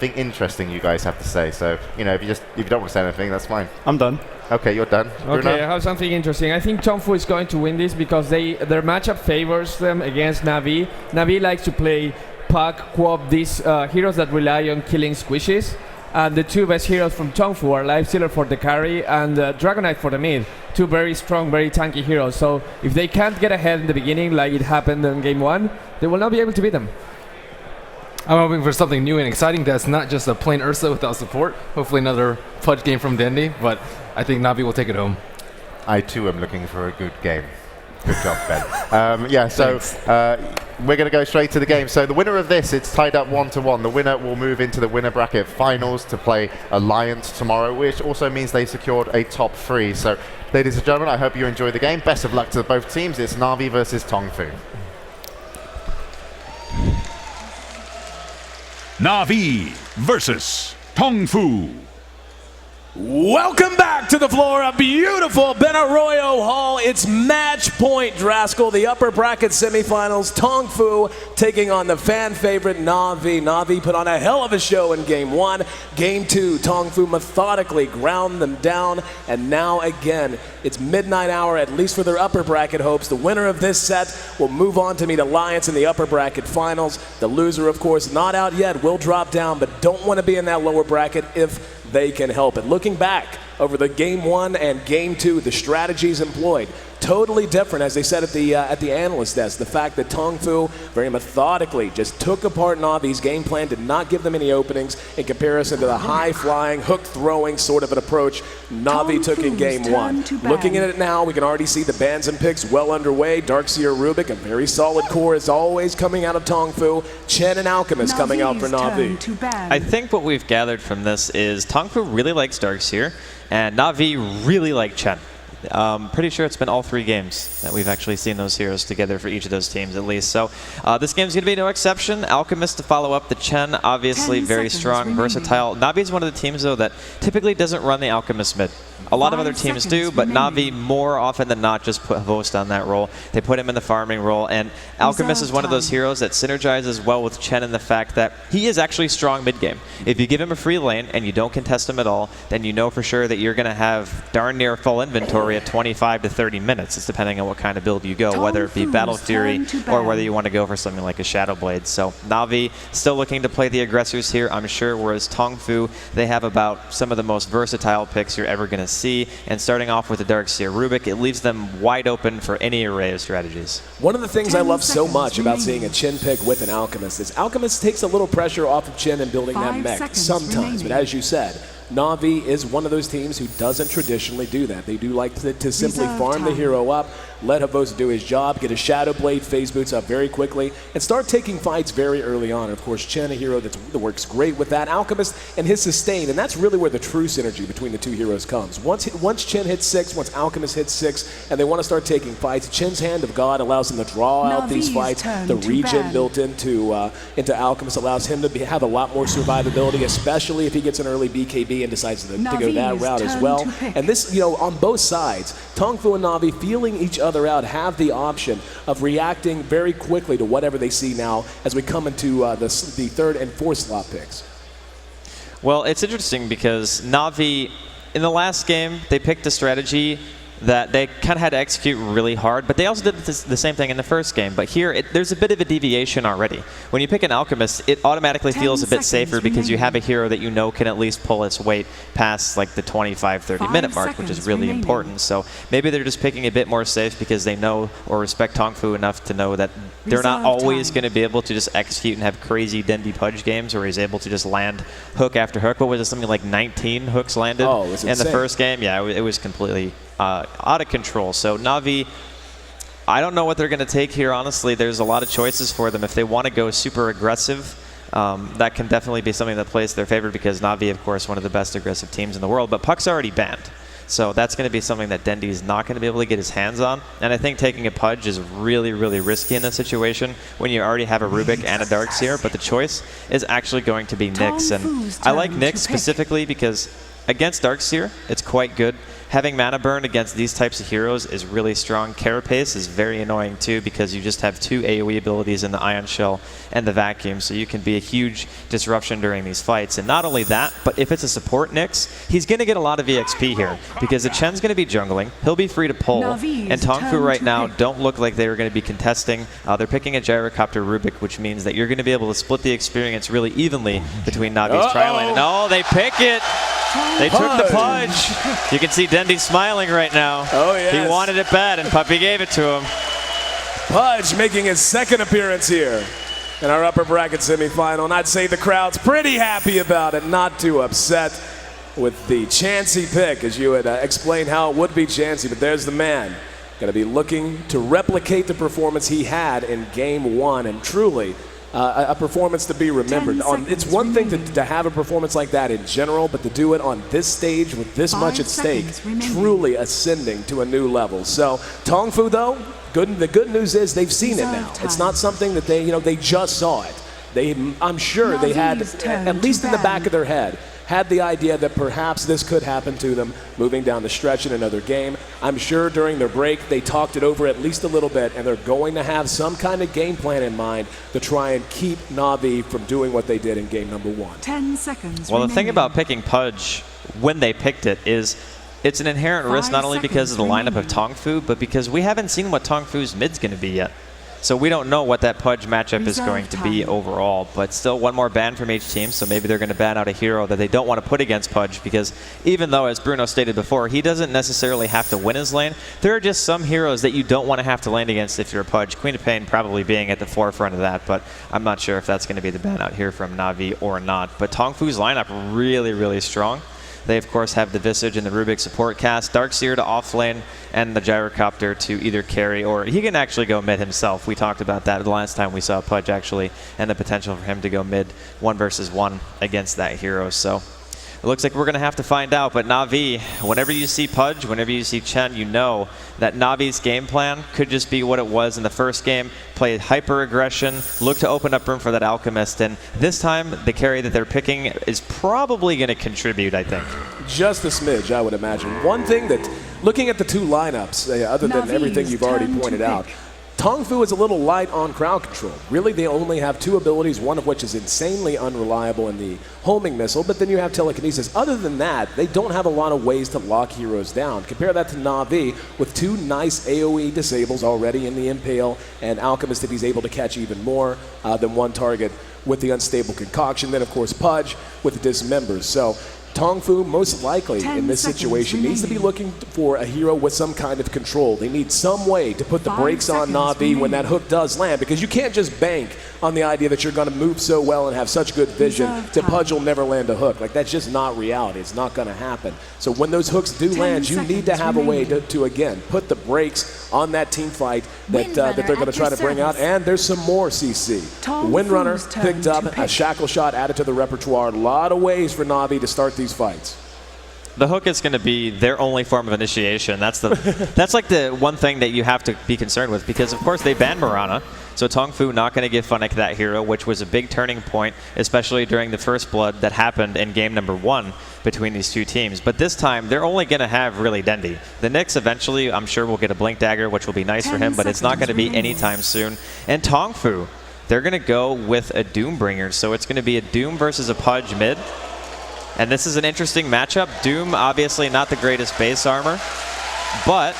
Interesting you guys have to say. So, you know, if you don't want to say anything, that's fine. I'm done. Okay, you're done. Okay, Bruno? I have something interesting. I think TongFu is going to win this because their matchup favors them against Na'Vi. Na'Vi likes to play Puck, Quop, these heroes that rely on killing squishes. And the two best heroes from TongFu are Lifestealer for the carry and Dragonite for the mid. Two very strong, very tanky heroes. So if they can't get ahead in the beginning like it happened in Game 1, they will not be able to beat them. I'm hoping for something new and exciting that's not just a plain Ursa without support. Hopefully another Pudge game from Dendy, but I think Na'Vi will take it home. I too am looking for a good game. Good job, Ben. Yeah, so we're going to go straight to the game. So the winner of this, it's tied up 1-1. The winner will move into the winner bracket finals to play Alliance tomorrow, which also means they secured a top 3. So, ladies and gentlemen, I hope you enjoy the game. Best of luck to both teams. It's Na'Vi versus TongFu. Na'Vi versus TongFu. Welcome back to the floor of beautiful Ben Arroyo Hall. It's match point, Draskell. The upper bracket semifinals. TongFu taking on the fan favorite Na'Vi. Na'Vi put on a hell of a show in Game 1. Game 2, TongFu methodically ground them down. And now again, it's midnight hour, at least for their upper bracket hopes. The winner of this set will move on to meet Alliance in the upper bracket finals. The loser, of course, not out yet, will drop down, but don't want to be in that lower bracket if they can help it. Looking back over the Game 1 and Game 2, the strategies employed, totally different, as they said at the analyst desk. The fact that TongFu very methodically just took apart Na'Vi's game plan, did not give them any openings in comparison to the high-flying, hook-throwing sort of an approach Na'Vi took in Game 1. Looking at it now, we can already see the bans and picks well underway. Darkseer Rubik, a very solid core, is always coming out of TongFu. Chen and Alchemist coming out for Na'Vi. I think what we've gathered from this is TongFu really likes Darkseer, and Na'Vi really like Chen. Pretty sure it's been all 3 games that we've actually seen those heroes together for each of those teams at least. So this game's going to be no exception. Alchemist to follow up the Chen, obviously very strong, versatile. Na'Vi is one of the teams, though, that typically doesn't run the Alchemist mid. A lot of other teams do, but Na'Vi more often than not just put Host on that role. They put him in the farming role, and Alchemist is one of those heroes that synergizes well with Chen in the fact that he is actually strong mid-game. If you give him a free lane and you don't contest him at all, then you know for sure that you're going to have darn near full inventory at 25 to 30 minutes. It's depending on what kind of build you go, whether it be Battle Fury or whether you want to go for something like a Shadow Blade. So Na'Vi still looking to play the aggressors here, I'm sure, whereas TongFu, they have about some of the most versatile picks you're ever going to see. And starting off with the Darkseer Rubik, it leaves them wide open for any array of strategies. One of the things I love so much about seeing a Chen pick with an Alchemist is Alchemist takes a little pressure off of Chen and building that mech sometimes, but as you said, Na'Vi is one of those teams who doesn't traditionally do that. They do like to simply farm the hero up, let Havosa do his job, get a Shadow Blade, phase boots up very quickly, and start taking fights very early on. Of course, Chen, a hero that works great with that. Alchemist and his sustain, and that's really where the true synergy between the two heroes comes. Once Chen hits 6, once Alchemist hits 6, and they want to start taking fights, Chen's Hand of God allows him to draw out these fights. The regen built into Alchemist allows him to have a lot more survivability, especially if he gets an early BKB and decides to go that route as well. And this, on both sides, TongFu and Na'Vi feeling each other out have the option of reacting very quickly to whatever they see now as we come into the 3rd and 4th slot picks. Well, it's interesting because Na'Vi, in the last game, they picked a strategy that they kind of had to execute really hard, but they also did the same thing in the first game. But here, there's a bit of a deviation already. When you pick an Alchemist, it automatically feels a bit safer because you have a hero that you know can at least pull its weight past like the 25, 30-minute mark, which is really important. So maybe they're just picking a bit more safe because they know or respect TongFu enough to know that they're not always going to be able to just execute and have crazy Dendy Pudge games where he's able to just land hook after hook. What was it, something like 19 hooks landed in the first game? Yeah, it was completely out of control. So Na'Vi, I don't know what they're going to take here, honestly. There's a lot of choices for them. If they want to go super aggressive, that can definitely be something that plays to their favor because Na'Vi, of course, one of the best aggressive teams in the world, but Puck's already banned. So that's going to be something that Dendy is not going to be able to get his hands on. And I think taking a Pudge is really, really risky in this situation when you already have a Rubik and a Darkseer, but the choice is actually going to be Nyx. And I like Nyx specifically because against Darkseer, it's quite good. Having mana burn against these types of heroes is really strong. Carapace is very annoying too because you just have 2 AoE abilities in the Ion Shell and the Vacuum, so you can be a huge disruption during these fights. And not only that, but if it's a support Nyx, he's going to get a lot of EXP here because the Chen's going to be jungling, he'll be free to pull, and TongFu right now don't look like they were going to be contesting. They're picking a Gyrocopter Rubik, which means that you're going to be able to split the experience really evenly between Navi's trial lane. Oh, they pick it! They took the Pudge. You can see Dendy smiling right now. Oh, yes. He wanted it bad, and Puppy gave it to him. Pudge making his second appearance here in our upper bracket semifinal, and I'd say the crowd's pretty happy about it, not too upset with the Chansey pick, as you had explained how it would be Chansey, but there's the man. Going to be looking to replicate the performance he had in Game 1, and truly a performance to be remembered. It's one thing to have a performance like that in general, but to do it on this stage with this much at stake, truly ascending to a new level. So TongFu, though, the good news is they've seen it now. It's not something that they just saw it. I'm sure they had, at least in the back of their head, had the idea that perhaps this could happen to them moving down the stretch in another game. I'm sure during their break they talked it over at least a little bit, and they're going to have some kind of game plan in mind to try and keep Na'Vi from doing what they did in game number 1. 10 seconds Well, remaining. the thing about picking Pudge when they picked it is it's an inherent risk not only because of the lineup of TongFu, but because we haven't seen what TongFu's mid's going to be yet. So we don't know what that Pudge matchup is going to be overall, but still one more ban from each team, so maybe they're going to ban out a hero that they don't want to put against Pudge, because even though, as Bruno stated before, he doesn't necessarily have to win his lane, there are just some heroes that you don't want to have to lane against if you're a Pudge, Queen of Pain probably being at the forefront of that, but I'm not sure if that's going to be the ban out here from Na'Vi or not. But TongFu's lineup really, really strong. They, of course, have the Visage and the Rubik support cast, Darkseer to offlane, and the Gyrocopter to either carry, or he can actually go mid himself. We talked about that the last time we saw Pudge, actually, and the potential for him to go mid 1 versus 1 against that hero. So it looks like we're going to have to find out, but Na'Vi, whenever you see Pudge, whenever you see Chen, you know that Na'Vi's game plan could just be what it was in the first game, play hyper-aggression, look to open up room for that Alchemist, and this time the carry that they're picking is probably going to contribute, I think. Just a smidge, I would imagine. One thing that, looking at the two lineups, other than everything you've already pointed out, TongFu is a little light on crowd control. Really, they only have 2 abilities, one of which is insanely unreliable in the homing missile, but then you have telekinesis. Other than that, they don't have a lot of ways to lock heroes down. Compare that to Na'Vi with 2 nice AoE disables already in the Impale, and Alchemist if he's able to catch even more than 1 target with the Unstable Concoction. Then, of course, Pudge with the Dismembers. So TongFu, most likely in this situation, needs to be looking for a hero with some kind of control. They need some way to put the brakes on Na'Vi when that hook does land, because you can't just bank on the idea that you're going to move so well and have such good vision that Pudge will never land a hook. Like, that's just not reality. It's not going to happen. So when those hooks do land, you need to have a way to again, put the brakes on that team fight that they're going to try to bring out. And there's some more, CC. Windrunner picked up, a shackle shot added to the repertoire. A lot of ways for Na'Vi to start these fights. The hook is going to be their only form of initiation. That's like the one thing that you have to be concerned with, because of course they banned Mirana, so TongFu not going to give Funnick that hero, which was a big turning point, especially during the first blood that happened in game number 1 between these 2 teams. But this time they're only going to have really Dendy. The Nyx eventually, I'm sure, will get a Blink Dagger, which will be nice for him, but it's not going to be anytime soon. And TongFu, they're going to go with a Doombringer, so it's going to be a Doom versus a Pudge mid. And this is an interesting matchup. Doom, obviously not the greatest base armor, but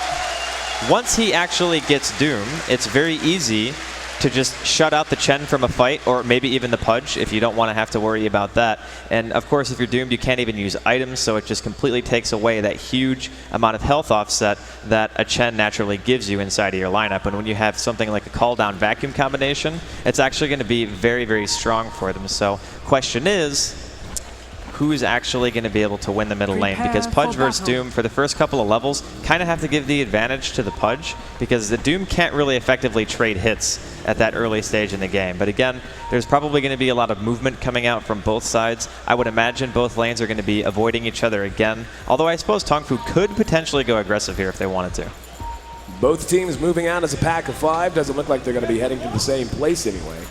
once he actually gets Doom, it's very easy to just shut out the Chen from a fight, or maybe even the Pudge if you don't want to have to worry about that. And of course, if you're doomed, you can't even use items, so it just completely takes away that huge amount of health offset that a Chen naturally gives you inside of your lineup. And when you have something like a call down vacuum combination, it's actually going to be very, very strong for them. So question is, who's actually going to be able to win the middle lane? Because Pudge versus Doom, for the first couple of levels, kind of have to give the advantage to the Pudge, because the Doom can't really effectively trade hits at that early stage in the game. But again, there's probably going to be a lot of movement coming out from both sides. I would imagine both lanes are going to be avoiding each other again, although I suppose TongFu could potentially go aggressive here if they wanted to. Both teams moving out as a pack of 5. Doesn't look like they're going to be heading to the same place anyway.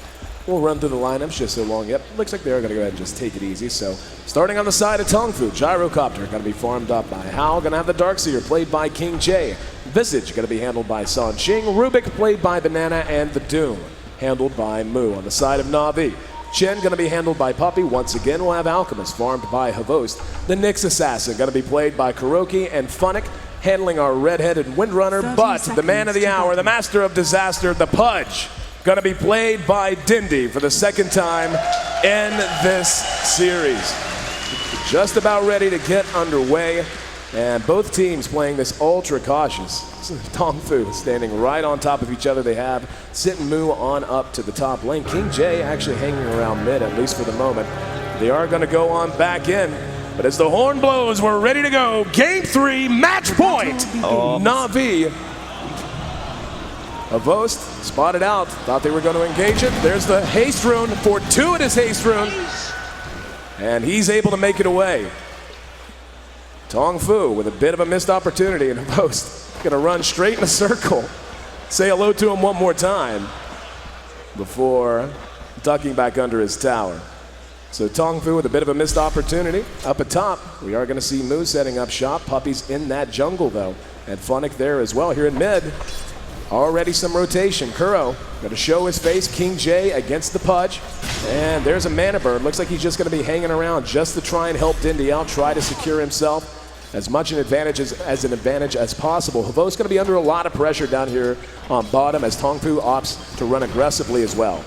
We'll run through the lineups just so long. Yep, looks like they're going to go ahead and just take it easy. So, starting on the side of TongFu, Gyrocopter going to be farmed up by Hao. Going to have the Darkseer played by King J. Visage going to be handled by Sanxing. Rubik played by Banana, and the Doom handled by Mu. On the side of Na'Vi, Chen going to be handled by Puppy. Once again, we'll have Alchemist farmed by Havost. The Nyx Assassin going to be played by Kuroki, and Funnick handling our red-headed Windrunner. But the man of the hour, the master of disaster, the Pudge, going to be played by Dindy for the second time in this series. Just about ready to get underway, and both teams playing this ultra cautious. TongFu standing right on top of each other. They have Sit and Mu on up to the top lane. King J actually hanging around mid, at least for the moment. They are going to go on back in, but as the horn blows, we're ready to go. Game 3, match point. Na'Vi. Havost spotted out, thought they were going to engage it. There's the haste rune, fortuitous haste rune, and he's able to make it away. TongFu with a bit of a missed opportunity, and Havost going to run straight in a circle. Say hello to him one more time before ducking back under his tower. So TongFu with a bit of a missed opportunity. Up at top, we are going to see Mu setting up shop. Puppy's in that jungle, though, and Funnick there as well. Here in mid, already some rotation. Kuro going to show his face. King J against the Pudge. And there's a mana burn. Looks like he's just going to be hanging around just to try and help Dindy out, try to secure himself as much an advantage as possible. Havo's going to be under a lot of pressure down here on bottom as TongFu opts to run aggressively as well.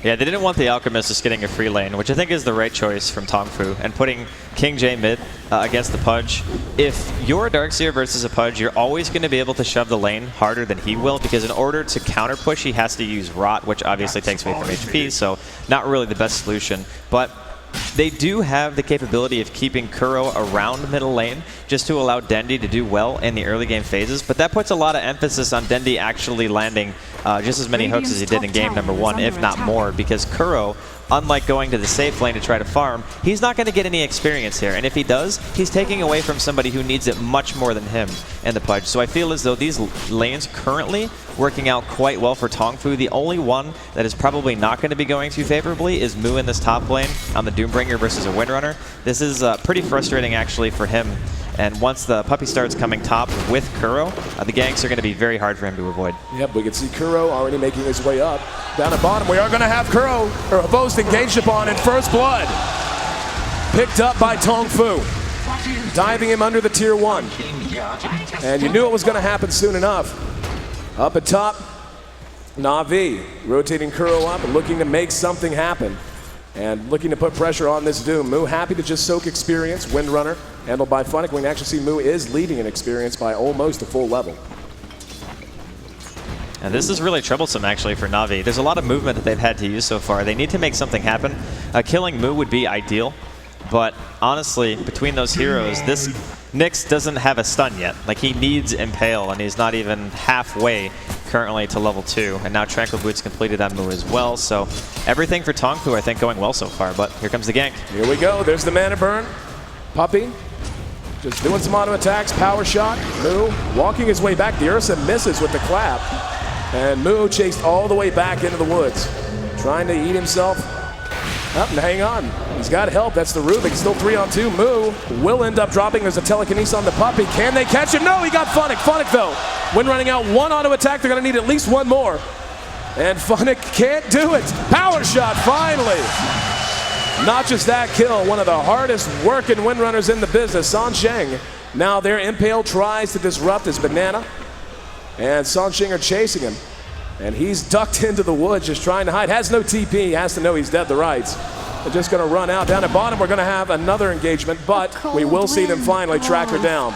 Yeah, they didn't want the Alchemist just getting a free lane, which I think is the right choice from TongFu, and putting King J mid against the Pudge. If you're a Darkseer versus a Pudge, you're always going to be able to shove the lane harder than he will, because in order to counter push, he has to use Rot, which obviously takes away from HP, so not really the best solution. But they do have the capability of keeping Kuro around middle lane just to allow Dendy to do well in the early game phases, but that puts a lot of emphasis on Dendy actually landing just as many hooks as he did in game number 1, if not more, because Kuro, unlike going to the safe lane to try to farm, he's not going to get any experience here, and if he does, he's taking away from somebody who needs it much more than him and the Pudge. So I feel as though these lanes currently working out quite well for TongFu. The only one that is probably not going to be going too favorably is Mu in this top lane on the Doombringer versus a Windrunner. This is pretty frustrating actually for him, and once the Puppy starts coming top with Kuro, the ganks are going to be very hard for him to avoid. Yep, we can see Kuro already making his way up. Down at bottom, we are going to have Kuro, or Havost, engaged upon in first blood. Picked up by TongFu, diving him under the tier 1. And you knew it was going to happen soon enough. Up at top, Na'Vi rotating Kuro up and looking to make something happen. And looking to put pressure on this Doom. Mu happy to just soak experience. Windrunner handled by Funnick. We can actually see Mu is leading in experience by almost a full level. And this is really troublesome actually for Na'Vi. There's a lot of movement that they've had to use so far. They need to make something happen. Killing Mu would be ideal, but honestly, between those heroes, this Nyx doesn't have a stun yet. Like, he needs Impale, and he's not even halfway currently to level 2. And now Tranquil Boots completed on Mu as well, so everything for TongFu I think going well so far, but here comes the gank. Here we go, there's the mana burn. Puppy just doing some auto attacks, power shot. Mu walking his way back. The Ursa misses with the clap. And Mu chased all the way back into the woods, trying to eat himself up and hang on. He's got help. That's the Rubik. Still 3-on-2. Mu will end up dropping. There's a telekinesis on the Puppy. Can they catch him? No, he got Funnick. Funnick, though, when running out one auto attack, they're going to need at least one more. And Funnick can't do it. Power shot, finally. Not just that kill, one of the hardest working Windrunners in the business, Sanxing. Now their Impale tries to disrupt his Banana, and Sanxing are chasing him. And he's ducked into the woods just trying to hide. Has no TP, has to know he's dead to rights. They're just going to run out. Down at bottom, we're going to have another engagement, but we will see them finally track her down.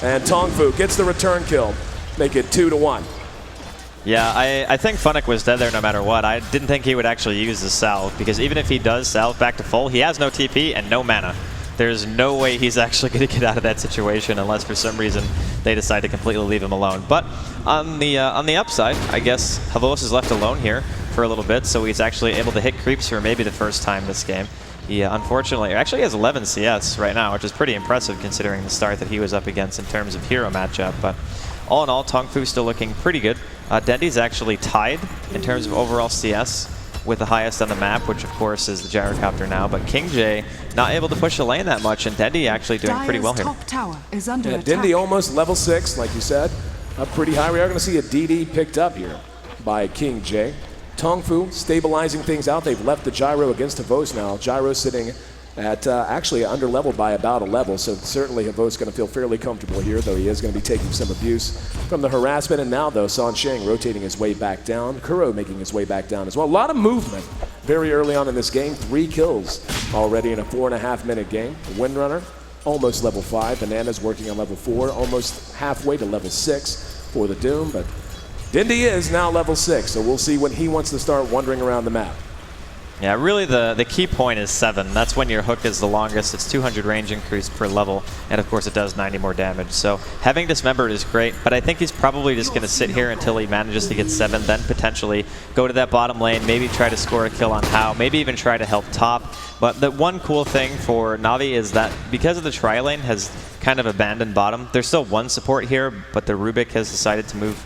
And TongFu gets the return kill, make it 2-1. Yeah, I think Funnick was dead there no matter what. I didn't think he would actually use the salve, because even if he does salve back to full, he has no TP and no mana. There's no way he's actually going to get out of that situation unless for some reason they decide to completely leave him alone. But on the upside, I guess Havost is left alone here for a little bit, so he's actually able to hit creeps for maybe the first time this game. He unfortunately actually has 11 CS right now, which is pretty impressive considering the start that he was up against in terms of hero matchup. But all in all, TongFu still looking pretty good. Dendy's actually tied in terms of overall CS with the highest on the map, which of course is the gyrocopter now. But King J not able to push the lane that much, and Dendy actually doing pretty well here. Top tower is under attack. Dendy almost level 6, like you said. Up pretty high. We are going to see a DD picked up here by King J. TongFu stabilizing things out. They've left the gyro against Havos now. Gyro sitting at actually under-leveled by about a level, so certainly Havos going to feel fairly comfortable here, though he is going to be taking some abuse from the harassment. And now, though, San Sheng rotating his way back down. Kuro making his way back down as well. A lot of movement very early on in this game. 3 kills already in a 4.5-minute game. Windrunner, almost level 5. Bananas working on level 4, almost halfway to level 6 for the Doom. But Dindy is now level 6, so we'll see when he wants to start wandering around the map. Yeah, really the key point is 7. That's when your hook is the longest. It's 200 range increase per level, and of course it does 90 more damage. So having Dismembered is great, but I think he's probably just going to sit here until he manages to get 7, then potentially go to that bottom lane, maybe try to score a kill on Hao, maybe even try to help top. But the one cool thing for Na'Vi is that because of the tri-lane has kind of abandoned bottom, there's still one support here, but the Rubik has decided to move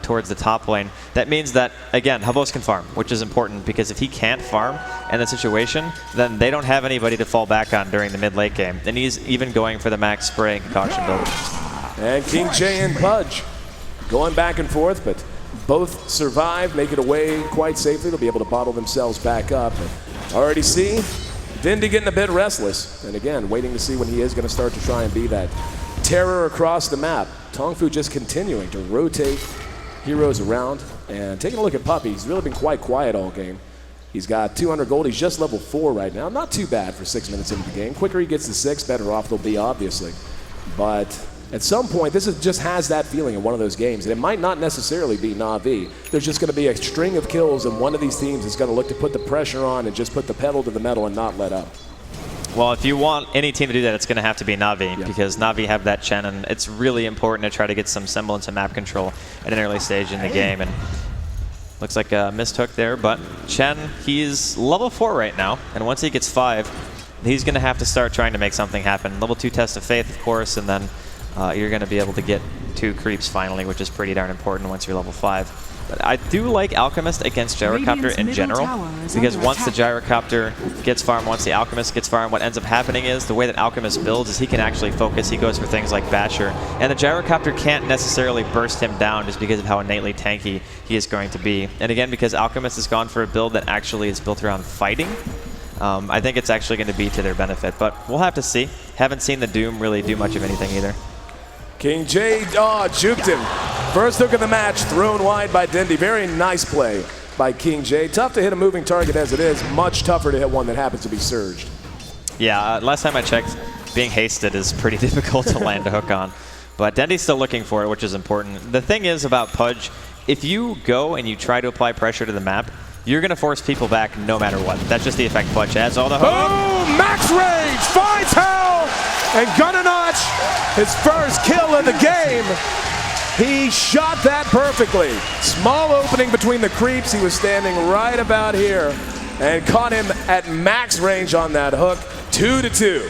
towards the top lane. That means that, again, Havos can farm, which is important, because if he can't farm in the situation, then they don't have anybody to fall back on during the mid-late game. And he's even going for the max spray and concoction build. And King J and Pudge going back and forth, but both survive, make it away quite safely. They'll be able to bottle themselves back up. And already see Dindy getting a bit restless. And again, waiting to see when he is going to start to try and be that terror across the map. TongFu just continuing to rotate heroes around, and taking a look at Puppy, he's really been quite quiet all game. He's got 200 gold, he's just level 4 right now. Not too bad for 6 minutes into the game. Quicker he gets to 6, better off they'll be, obviously. But at some point, this just has that feeling in one of those games, and it might not necessarily be Na'Vi. There's just going to be a string of kills, and one of these teams is going to look to put the pressure on and just put the pedal to the metal and not let up. Well, if you want any team to do that, it's going to have to be Na'Vi, because Na'Vi have that Chen, and it's really important to try to get some semblance of map control at an early stage in the game. And looks like a missed hook there, but Chen, he's level 4 right now, and once he gets 5, he's going to have to start trying to make something happen. Level 2 Test of Faith, of course, and then you're going to be able to get 2 creeps finally, which is pretty darn important once you're level 5. But I do like Alchemist against Gyrocopter in general, because once the Gyrocopter gets farmed, once the Alchemist gets farmed, what ends up happening is the way that Alchemist builds is he can actually focus. He goes for things like Basher, and the Gyrocopter can't necessarily burst him down just because of how innately tanky he is going to be. And again, because Alchemist has gone for a build that actually is built around fighting, I think it's actually going to be to their benefit. But we'll have to see. Haven't seen the Doom really do much of anything either. King J, juked him. First hook of the match, thrown wide by Dindy. Very nice play by King J. Tough to hit a moving target as it is. Much tougher to hit one that happens to be surged. Yeah, last time I checked, being hasted is pretty difficult to land a hook on. But Dendy's still looking for it, which is important. The thing is about Pudge, if you go and you try to apply pressure to the map, you're going to force people back no matter what. That's just the effect Pudge has. All the boom! Max range finds Hell! And gonna notch his first kill of the game. He shot that perfectly. Small opening between the creeps. He was standing right about here and caught him at max range on that hook. 2-2.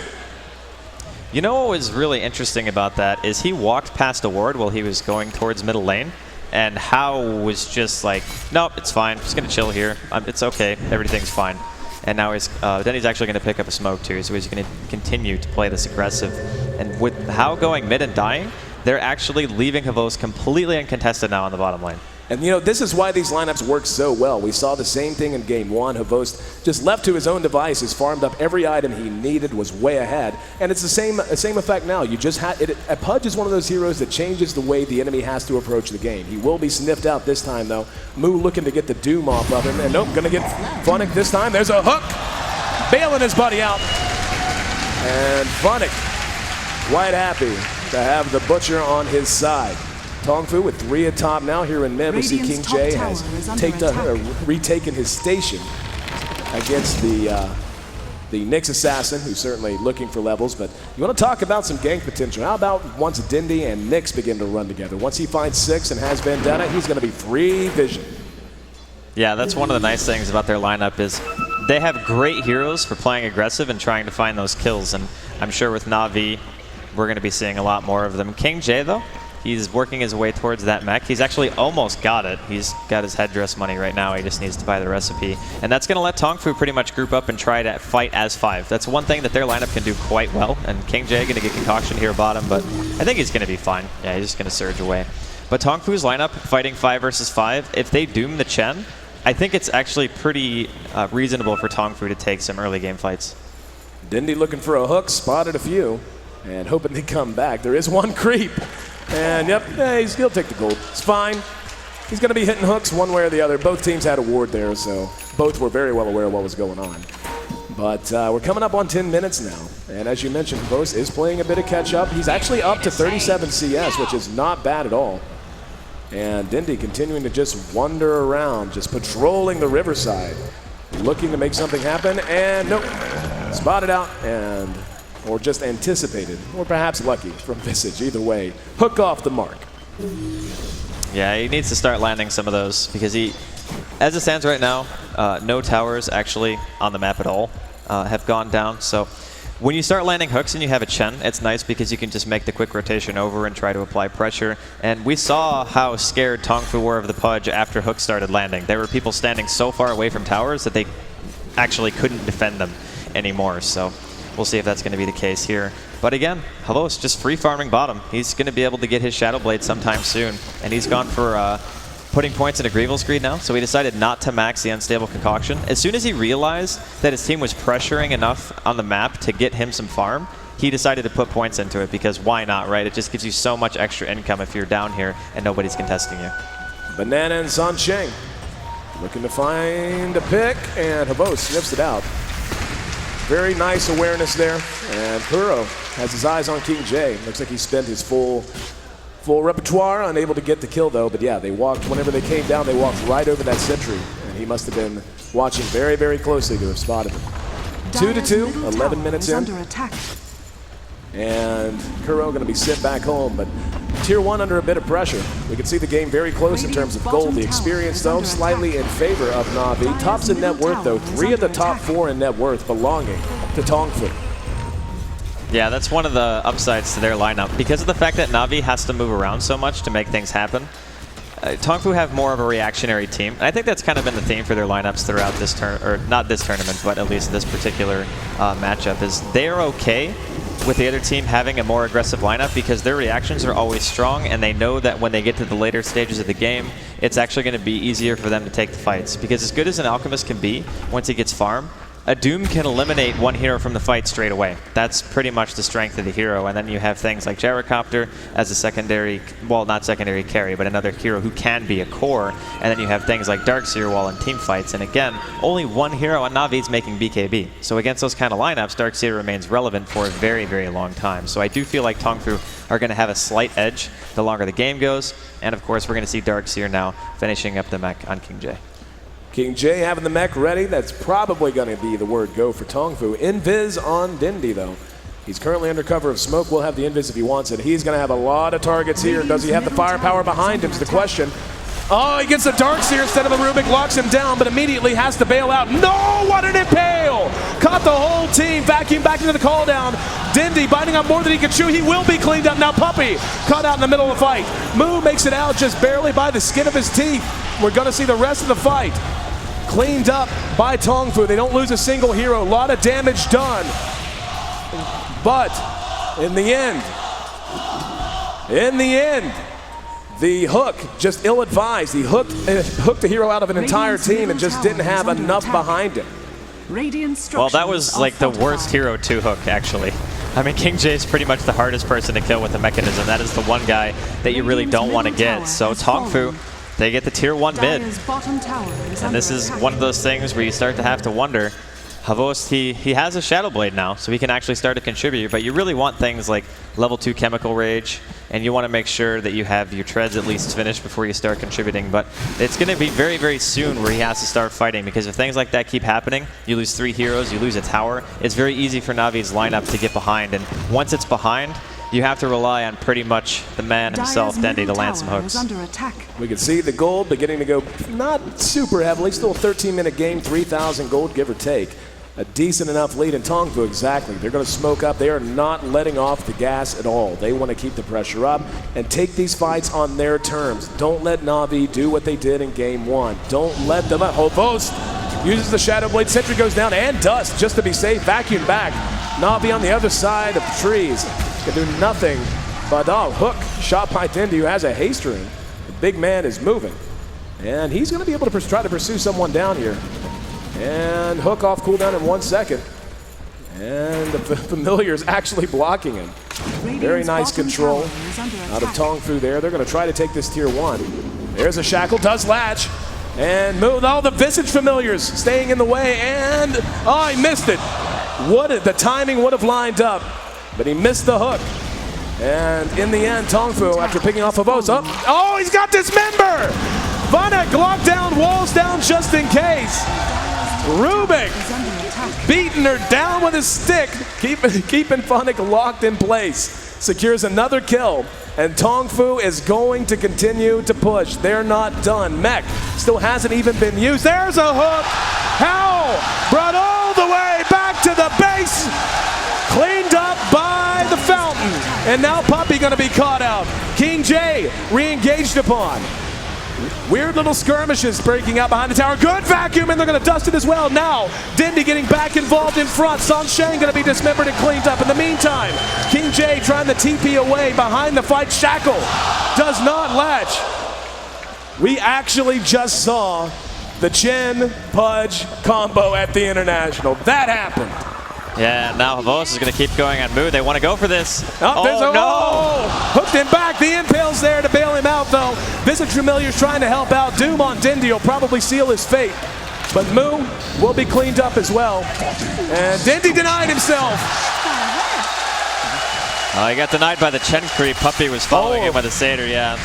You know what was really interesting about that is he walked past a ward while he was going towards middle lane, and Hao was just like, nope, it's fine. I'm just going to chill here. It's okay. Everything's fine. And now then he's actually going to pick up a smoke too, so he's going to continue to play this aggressive. And with Hao going mid and dying, they're actually leaving Havos completely uncontested now on the bottom lane. And you know, this is why these lineups work so well. We saw the same thing in game 1. Havos just left to his own devices, farmed up every item he needed, was way ahead. And it's the same effect now. You just Pudge is one of those heroes that changes the way the enemy has to approach the game. He will be sniffed out this time, though. Moo looking to get the Doom off of him. And nope, gonna get Funnick this time. There's a hook, bailing his buddy out. And Funnick quite happy to have the Butcher on his side. TongFu with 3 at top now here in mid. We see King J has retaken his station against the Nyx assassin, who's certainly looking for levels. But you want to talk about some gank potential. How about once Dindy and Nyx begin to run together? Once he finds 6 and has Vendetta, he's going to be free vision. Yeah, that's one of the nice things about their lineup is they have great heroes for playing aggressive and trying to find those kills. And I'm sure with Na'Vi, we're going to be seeing a lot more of them. King J, though, He's working his way towards that mech. He's actually almost got it. He's got his headdress money right now. He just needs to buy the recipe. And that's going to let TongFu pretty much group up and try to fight as 5. That's one thing that their lineup can do quite well. And King J going to get Concoction here bottom, but I think he's going to be fine. Yeah, he's just going to surge away. But TongFu's lineup, fighting 5 versus 5, if they doom the Chen, I think it's actually pretty reasonable for TongFu to take some early game fights. Dindy looking for a hook, spotted a few, and hoping they come back. There is one creep. And yep, he'll take the gold. It's fine. He's going to be hitting hooks one way or the other. Both teams had a ward there, so both were very well aware of what was going on. But we're coming up on 10 minutes now. And as you mentioned, Vos is playing a bit of catch-up. He's actually up to 37 CS, which is not bad at all. And Dindy continuing to just wander around, just patrolling the riverside, looking to make something happen. And nope, spotted out and... or just anticipated, or perhaps lucky from Visage. Either way, hook off the mark. Yeah, he needs to start landing some of those because he, as it stands right now, no towers actually on the map at all have gone down. So when you start landing hooks and you have a Chen, it's nice because you can just make the quick rotation over and try to apply pressure. And we saw how scared TongFu were of the Pudge after hooks started landing. There were people standing so far away from towers that they actually couldn't defend them anymore. So we'll see if that's going to be the case here. But again, Havos just free farming bottom. He's going to be able to get his Shadow Blade sometime soon. And he's gone for putting points into Greevil's Greed now. So he decided not to max the Unstable Concoction. As soon as he realized that his team was pressuring enough on the map to get him some farm, he decided to put points into it because why not, right? It just gives you so much extra income if you're down here and nobody's contesting you. Banana and Sansheng looking to find a pick, and Havos sniffs it out. Very nice awareness there, and Kuro has his eyes on King J. Looks like he spent his full repertoire, unable to get the kill though. But yeah, they walked, whenever they came down, they walked right over that sentry, and he must have been watching very, very closely to have spotted him. 2-2, 11 minutes in. And Kuro going to be sent back home, but Tier 1 under a bit of pressure. We can see the game very close in terms of gold. The experience, though, slightly in favor of Na'Vi. Tops in net worth, though. 3 of the top 4 in net worth belonging to TongFu. Yeah, that's one of the upsides to their lineup. Because of the fact that Na'Vi has to move around so much to make things happen, TongFu have more of a reactionary team. And I think that's kind of been the theme for their lineups throughout this or not this tournament, but at least this particular matchup, is they are okay with the other team having a more aggressive lineup because their reactions are always strong, and they know that when they get to the later stages of the game, it's actually going to be easier for them to take the fights. Because as good as an Alchemist can be, once he gets farm, a Doom can eliminate one hero from the fight straight away. That's pretty much the strength of the hero. And then you have things like Gyrocopter as a secondary, well, not secondary carry, but another hero who can be a core. And then you have things like Darkseer while in team fights. And again, only one hero on Na'Vi is making BKB. So against those kind of lineups, Darkseer remains relevant for a very, very long time. So I do feel like TongFu are going to have a slight edge the longer the game goes. And of course, we're going to see Darkseer now finishing up the mech on King J. King J having the mech ready. That's probably going to be the word go for TongFu. Invis on Dindy, though. He's currently under cover of smoke. Will have the Invis if he wants it. He's going to have a lot of targets here. Does he have the firepower behind him is the question. Oh, he gets a Darkseer instead of a Rubik, locks him down, but immediately has to bail out. No, what an impale! Caught the whole team, vacuum back into the call down. Dindy biting up more than he can chew. He will be cleaned up. Now Puppy caught out in the middle of the fight. Moo makes it out just barely by the skin of his teeth. We're going to see the rest of the fight cleaned up by TongFu. They don't lose a single hero. A lot of damage done. But in the end, the hook just ill-advised. He hooked the hero out of an entire team and just didn't have enough behind him. Well, that was like the worst hero to hook, actually. I mean, King J is pretty much the hardest person to kill with the mechanism. That is the one guy that you really don't want to get. So TongFu, they get the tier 1 mid. And this is one of those things where you start to have to wonder. Havos, he has a Shadow Blade now, so he can actually start to contribute, but you really want things like level 2 Chemical Rage, and you want to make sure that you have your treads at least finished before you start contributing. But it's going to be very, very soon where he has to start fighting, because if things like that keep happening, you lose 3 heroes, you lose a tower, it's very easy for Navi's lineup to get behind, and once it's behind, you have to rely on pretty much the man himself, Dendy, to land some hooks. We can see the gold beginning to go not super heavily, still a 13-minute game, 3,000 gold, give or take. a decent enough lead. And TongFu, exactly. They're going to smoke up. They are not letting off the gas at all. They want to keep the pressure up and take these fights on their terms. Don't let Na'Vi do what they did in game 1. Don't let them up. Hovost uses the Shadow Blade. Sentry goes down, and Dust, just to be safe, vacuum back. Na'Vi on the other side of the trees can do nothing. But hook shot by Dendi, who has a haste ring. The big man is moving. And he's going to be able to try to pursue someone down here. And hook off cooldown in 1 second. And the familiar is actually blocking him. Very nice control out of TongFu there. They're going to try to take this tier 1. There's a shackle, does latch. And move all the Visage familiars staying in the way. And he missed it. The timing would have lined up, but he missed the hook. And in the end, TongFu, after picking off of O's, he's got dismember! Funnick locked down, walls down just in case. Rubik beating her down with his stick, keeping Funnick locked in place. Secures another kill, and TongFu is going to continue to push. They're not done. Mech still hasn't even been used. There's a hook. How? Brought all the way back to the base. Cleaned up by the fountain. And now Puppy going to be caught out. King J re-engaged upon. Weird little skirmishes breaking out behind the tower. Good vacuum, and they're going to dust it as well. Now, Dendi getting back involved in front. Sun Shang going to be dismembered and cleaned up. In the meantime, King J trying to TP away behind the fight. Shackle does not latch. We actually just saw the Chen Pudge combo at the International. That happened. Yeah, now Havos is going to keep going on move. They want to go for this. No! Hooked him back. The impale's there to bail him out, though. Visage Familiar's trying to help out. Doom on Dendi will probably seal his fate. But Moo will be cleaned up as well. And Dendi denied himself. He got denied by the Chen creep. Puppy was following him with a Satyr, yeah.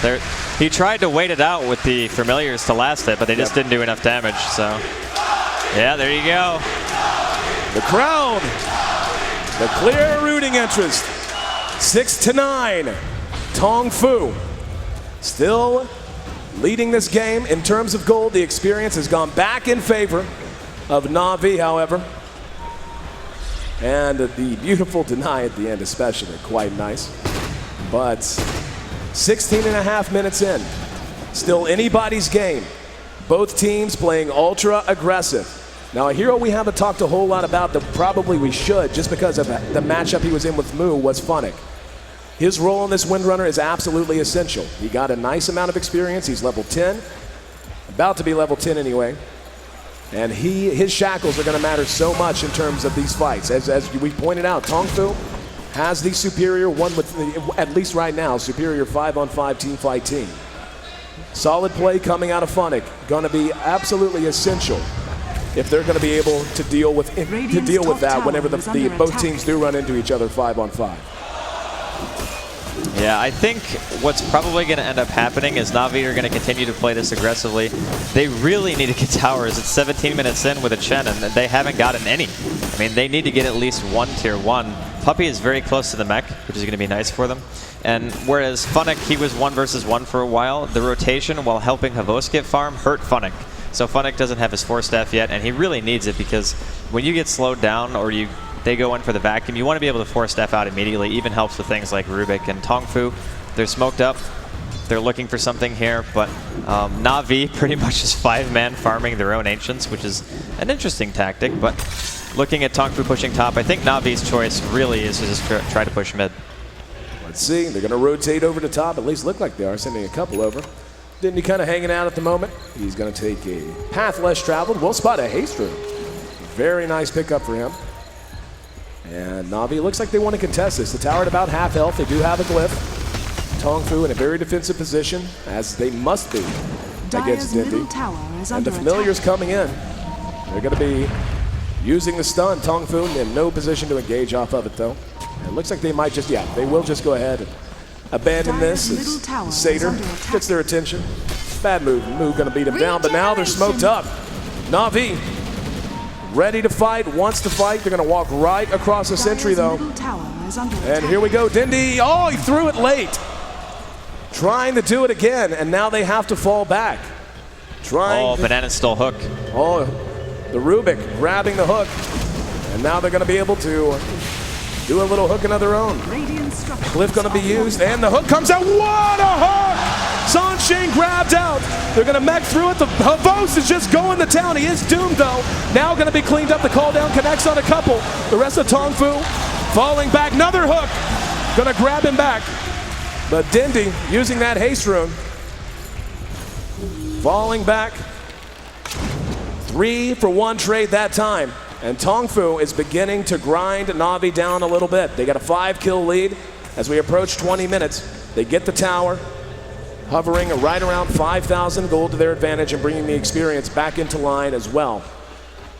He tried to wait it out with the Familiars to last it, but they just didn't do enough damage, so. Yeah, there you go. The crowd, the clear rooting interest, 6-9. TongFu still leading this game in terms of gold. The experience has gone back in favor of Na'Vi, however. And the beautiful deny at the end especially, quite nice. But 16.5 minutes in, still anybody's game. Both teams playing ultra aggressive. Now, a hero we haven't talked a whole lot about that probably we should, just because of the matchup he was in with Moo, was Funnick. His role in this Windrunner is absolutely essential. He got a nice amount of experience. He's level 10, about to be level 10 anyway. And his shackles are going to matter so much in terms of these fights. As we pointed out, TongFu has the superior one with, at least right now, superior 5-on-5 team fight team. Solid play coming out of Funnick, going to be absolutely essential if they're going to be able to deal with that whenever both teams do run into each other 5-on-5. Yeah, I think what's probably going to end up happening is Na'Vi are going to continue to play this aggressively. They really need to get towers. It's 17 minutes in with a Chen, and they haven't gotten any. I mean, they need to get at least one tier 1. Puppy is very close to the mech, which is going to be nice for them. And whereas Funnick, he was 1 versus 1 for a while, the rotation while helping Havos get farm hurt Funnick. So Funnick doesn't have his 4-staff yet, and he really needs it because when you get slowed down or they go in for the vacuum, you want to be able to 4-staff out immediately. Even helps with things like Rubik and TongFu. They're smoked up. They're looking for something here, but Na'Vi pretty much is 5-man farming their own Ancients, which is an interesting tactic, but looking at TongFu pushing top, I think Na'Vi's choice really is to just try to push mid. Let's see, they're going to rotate over to top, at least look like they are, sending a couple over. Dendi kind of hanging out at the moment. He's going to take a path less traveled. We'll spot a haste room. Very nice pickup for him. And Na'Vi looks like they want to contest this. The tower at about half health. They do have a glyph. TongFu in a very defensive position, as they must be against Dendi. And the familiars coming in. They're going to be using the stun. TongFu in no position to engage off of it, though. It looks like they might just, they will just go ahead and abandon this as Satyr gets their attention. Bad move. Moo going to beat him down, but now they're smoked up. Na'Vi ready to fight, wants to fight. They're going to walk right across the sentry, though. And here we go. Dendi, he threw it late. Trying to do it again, and now they have to fall back. Banana stole hook. The Rubik grabbing the hook. And now they're going to be able to do a little hooking of their own. Cliff going to be used, and the hook comes out. What a hook! Sunshine grabbed out. They're going to mech through it. The Havos is just going to town. He is doomed, though. Now going to be cleaned up. The call down connects on a couple. The rest of TongFu falling back. Another hook. Going to grab him back. But Dindy using that haste rune. Falling back. 3-for-1 trade that time. And TongFu is beginning to grind Na'Vi down a little bit. They got a 5-kill lead as we approach 20 minutes. They get the tower, hovering right around 5,000 gold to their advantage and bringing the experience back into line as well.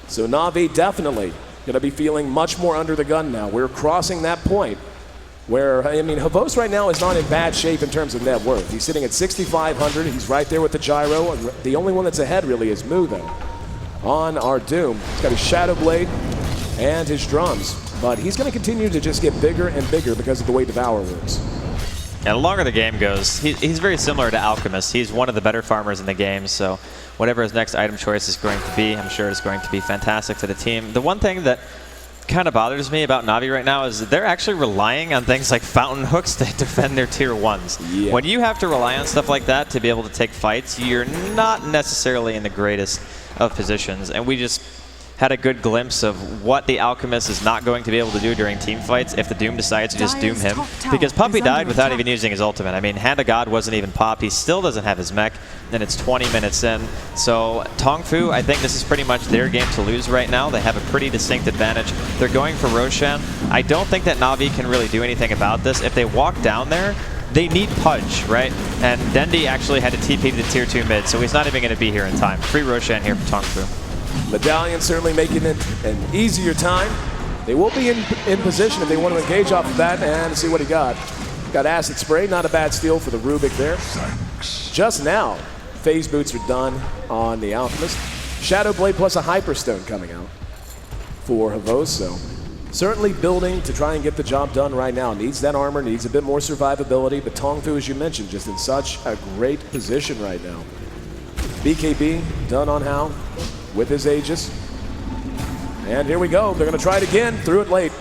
So Na'Vi definitely going to be feeling much more under the gun now. We're crossing that point where, I mean, Havos right now is not in bad shape in terms of net worth. He's sitting at 6,500. He's right there with the gyro. The only one that's ahead really is Mu, though, on our Doom. He's got his Shadow Blade and his drums. But he's going to continue to just get bigger and bigger because of the way Devour works. Yeah, the longer the game goes, he's very similar to Alchemist. He's one of the better farmers in the game, so whatever his next item choice is going to be, I'm sure it's going to be fantastic for the team. The one thing that kind of bothers me about Na'Vi right now is they're actually relying on things like fountain hooks to defend their tier 1s. Yeah. When you have to rely on stuff like that to be able to take fights, you're not necessarily in the greatest of positions, and we just had a good glimpse of what the Alchemist is not going to be able to do during team fights if the Doom decides to just doom him. Because Puppy died without even using his ultimate. I mean, Hand of God wasn't even popped. He still doesn't have his mech, and it's 20 minutes in. So TongFu, I think this is pretty much their game to lose right now. They have a pretty distinct advantage. They're going for Roshan. I don't think that Na'Vi can really do anything about this. If they walk down there, they need Pudge, right? And Dendi actually had to TP to the tier 2 mid, so he's not even going to be here in time. Free Roshan here for TongFu. Medallion certainly making it an easier time. They will be in position if they want to engage off of that and see what he got. Got Acid Spray, not a bad steal for the Rubik there. Just now, phase boots are done on the Alchemist. Shadow Blade plus a Hyperstone coming out for Havos, so certainly building to try and get the job done right now. Needs that armor, needs a bit more survivability, but TongFu, as you mentioned, just in such a great position right now. BKB done on Hao with his Aegis. And here we go. They're going to try it again. Threw it late.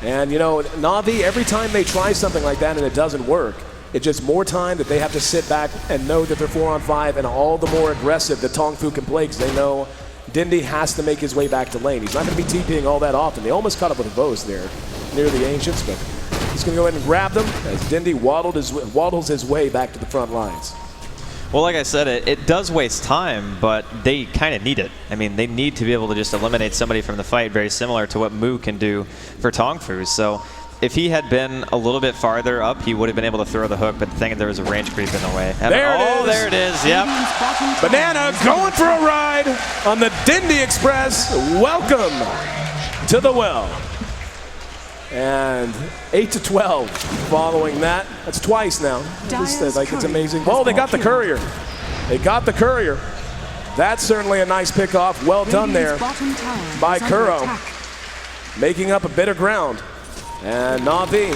And, you know, Na'Vi, every time they try something like that and it doesn't work, it's just more time that they have to sit back and know that they're 4-on-5 and all the more aggressive that TongFu can play because they know Dindy has to make his way back to lane. He's not going to be TPing all that often. They almost caught up with Havos there near the Ancients, but he's going to go ahead and grab them as Dindy waddles his way back to the front lines. Well, like I said, it does waste time, but they kind of need it. I mean, they need to be able to just eliminate somebody from the fight, very similar to what Mu can do for TongFu. So if he had been a little bit farther up, he would have been able to throw the hook, but the thing is there was a range creep in the way. And there it is, yep. Banana going for a ride on the Dindy Express. Welcome to the well. And 8-12 following that. That's twice now. It's amazing. Oh, they got the courier. They got the courier. That's certainly a nice pickoff. Well done there by Kuro. Making up a bit of ground. And Na'Vi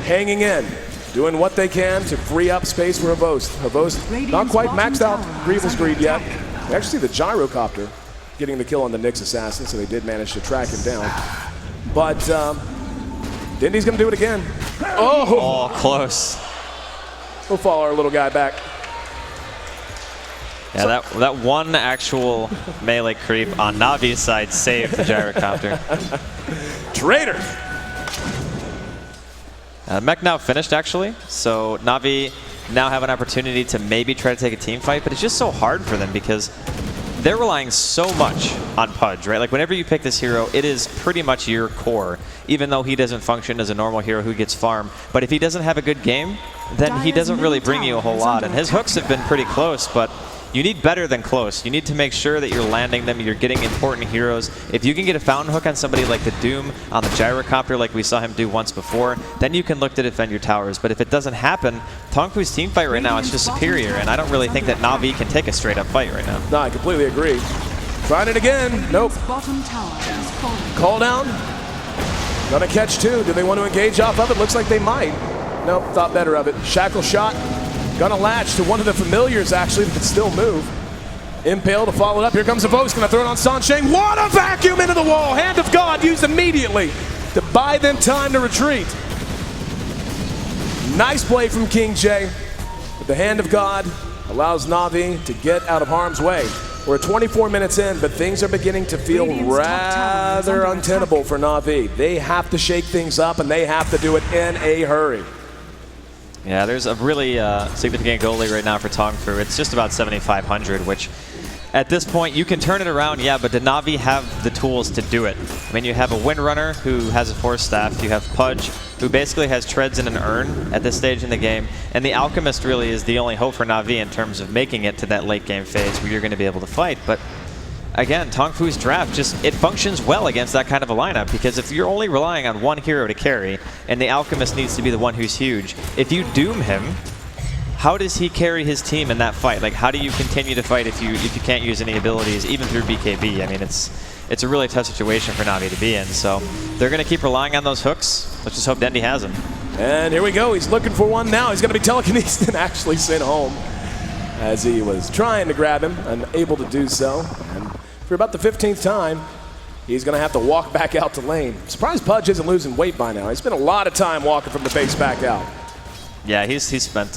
hanging in, doing what they can to free up space for Havos. Havos not quite maxed out Grievous Greed yet. We actually see the Gyrocopter getting the kill on the Nyx Assassin, so they did manage to track him down. But Dindy's going to do it again. Oh, close. We'll follow our little guy back. Yeah, that one actual melee creep on Navi's side saved the Gyrocopter. Traitor! Mech now finished, actually, so Na'Vi now have an opportunity to maybe try to take a team fight, but it's just so hard for them because they're relying so much on Pudge, right? Like, whenever you pick this hero, it is pretty much your core, even though he doesn't function as a normal hero who gets farm. But if he doesn't have a good game, then he doesn't really bring you a whole lot. And his hooks have been pretty close, but you need better than close. You need to make sure that you're landing them, you're getting important heroes. If you can get a fountain hook on somebody like the Doom on the Gyrocopter like we saw him do once before, then you can look to defend your towers. But if it doesn't happen, TongFu's team fight right now is just superior, and I don't really think that Na'Vi can take a straight up fight right now. No, I completely agree. Trying it again. Nope. Call down. Gonna catch two. Do they want to engage off of it? Looks like they might. Nope, thought better of it. Shackle shot. Gonna latch to one of the familiars, actually, that can still move. Impale to follow it up. Here comes the Vos. Gonna throw it on Sansheng. What a vacuum into the wall. Hand of God used immediately to buy them time to retreat. Nice play from King J. But the Hand of God allows Na'Vi to get out of harm's way. We're 24 minutes in, but things are beginning to feel rather untenable for Na'Vi. They have to shake things up, and they have to do it in a hurry. Yeah, there's a really significant goal lead right now for TongFu. It's just about 7,500, which at this point you can turn it around, yeah, but did Na'Vi have the tools to do it? I mean, you have a Windrunner who has a Force Staff, you have Pudge, who basically has treads in an urn at this stage in the game, and the Alchemist really is the only hope for Na'Vi in terms of making it to that late game phase where you're going to be able to fight. But again, TongFu's draft it functions well against that kind of a lineup, because if you're only relying on one hero to carry, and the Alchemist needs to be the one who's huge, if you doom him, how does he carry his team in that fight? Like, how do you continue to fight if you can't use any abilities, even through BKB? I mean, it's a really tough situation for Na'Vi to be in, so they're going to keep relying on those hooks. Let's just hope Dendy has them. And here we go. He's looking for one now. He's going to be telekinesed and actually sent home as he was trying to grab him, unable to do so. And for about the 15th time, he's going to have to walk back out to lane. I'm surprised Pudge isn't losing weight by now. He spent a lot of time walking from the base back out. Yeah, he's spent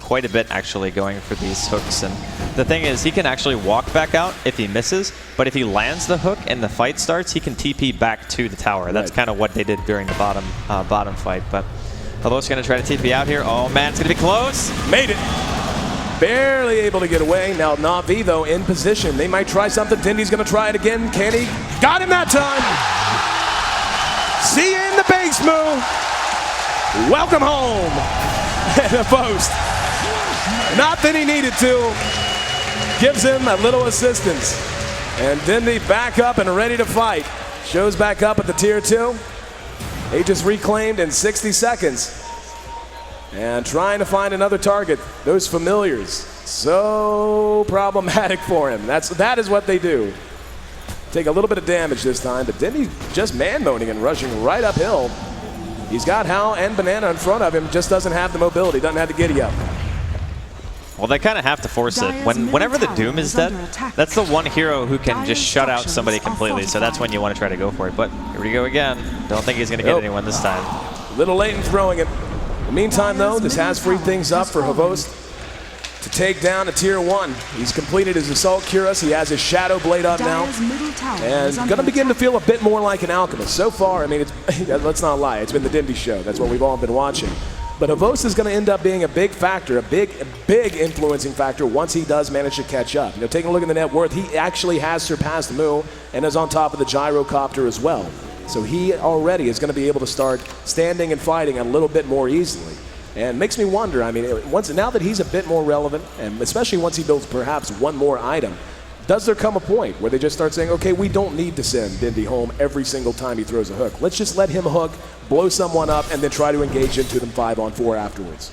quite a bit actually going for these hooks, and the thing is he can actually walk back out if he misses, but if he lands the hook and the fight starts, he can TP back to the tower. That's kind of what they did during the bottom fight. But Hello's going to try to TP out here. Oh man, it's going to be close. Made it. Barely able to get away. Now Na'Vi though in position. They might try something. Dindy's going to try it again. Can he? Got him that time. See you in the base move. Welcome home. And a post. Not that he needed to. Gives him a little assistance. And Dindy back up and ready to fight. Shows back up at the tier 2. He just reclaimed in 60 seconds. And trying to find another target. Those familiars. So problematic for him. That is what they do. Take a little bit of damage this time, but Dindy just man-moning and rushing right uphill. He's got Hal and Banana in front of him, just doesn't have the mobility, doesn't have the giddy up. Well, they kind of have to force it. Whenever the Doom is dead, that's the one hero who can just shut out somebody completely, so that's when you want to try to go for it. But here we go again. Don't think he's going to get anyone this time. A little late in throwing it. In the meantime, though, this has freed things up for Havost to take down a tier 1. He's completed his Assault Cuirass. He has his Shadow Blade up now. And going to begin to feel a bit more like an Alchemist. So far, I mean, let's not lie, it's been the Dindy show. That's what we've all been watching. But Havost is going to end up being a big factor, a big influencing factor once he does manage to catch up. You know, taking a look at the net worth, he actually has surpassed Mu and is on top of the Gyrocopter as well. So he already is going to be able to start standing and fighting a little bit more easily. And makes me wonder, I mean, now that he's a bit more relevant, and especially once he builds perhaps one more item, does there come a point where they just start saying, okay, we don't need to send Dindy home every single time he throws a hook. Let's just let him hook, blow someone up, and then try to engage into them 5-on-4 afterwards.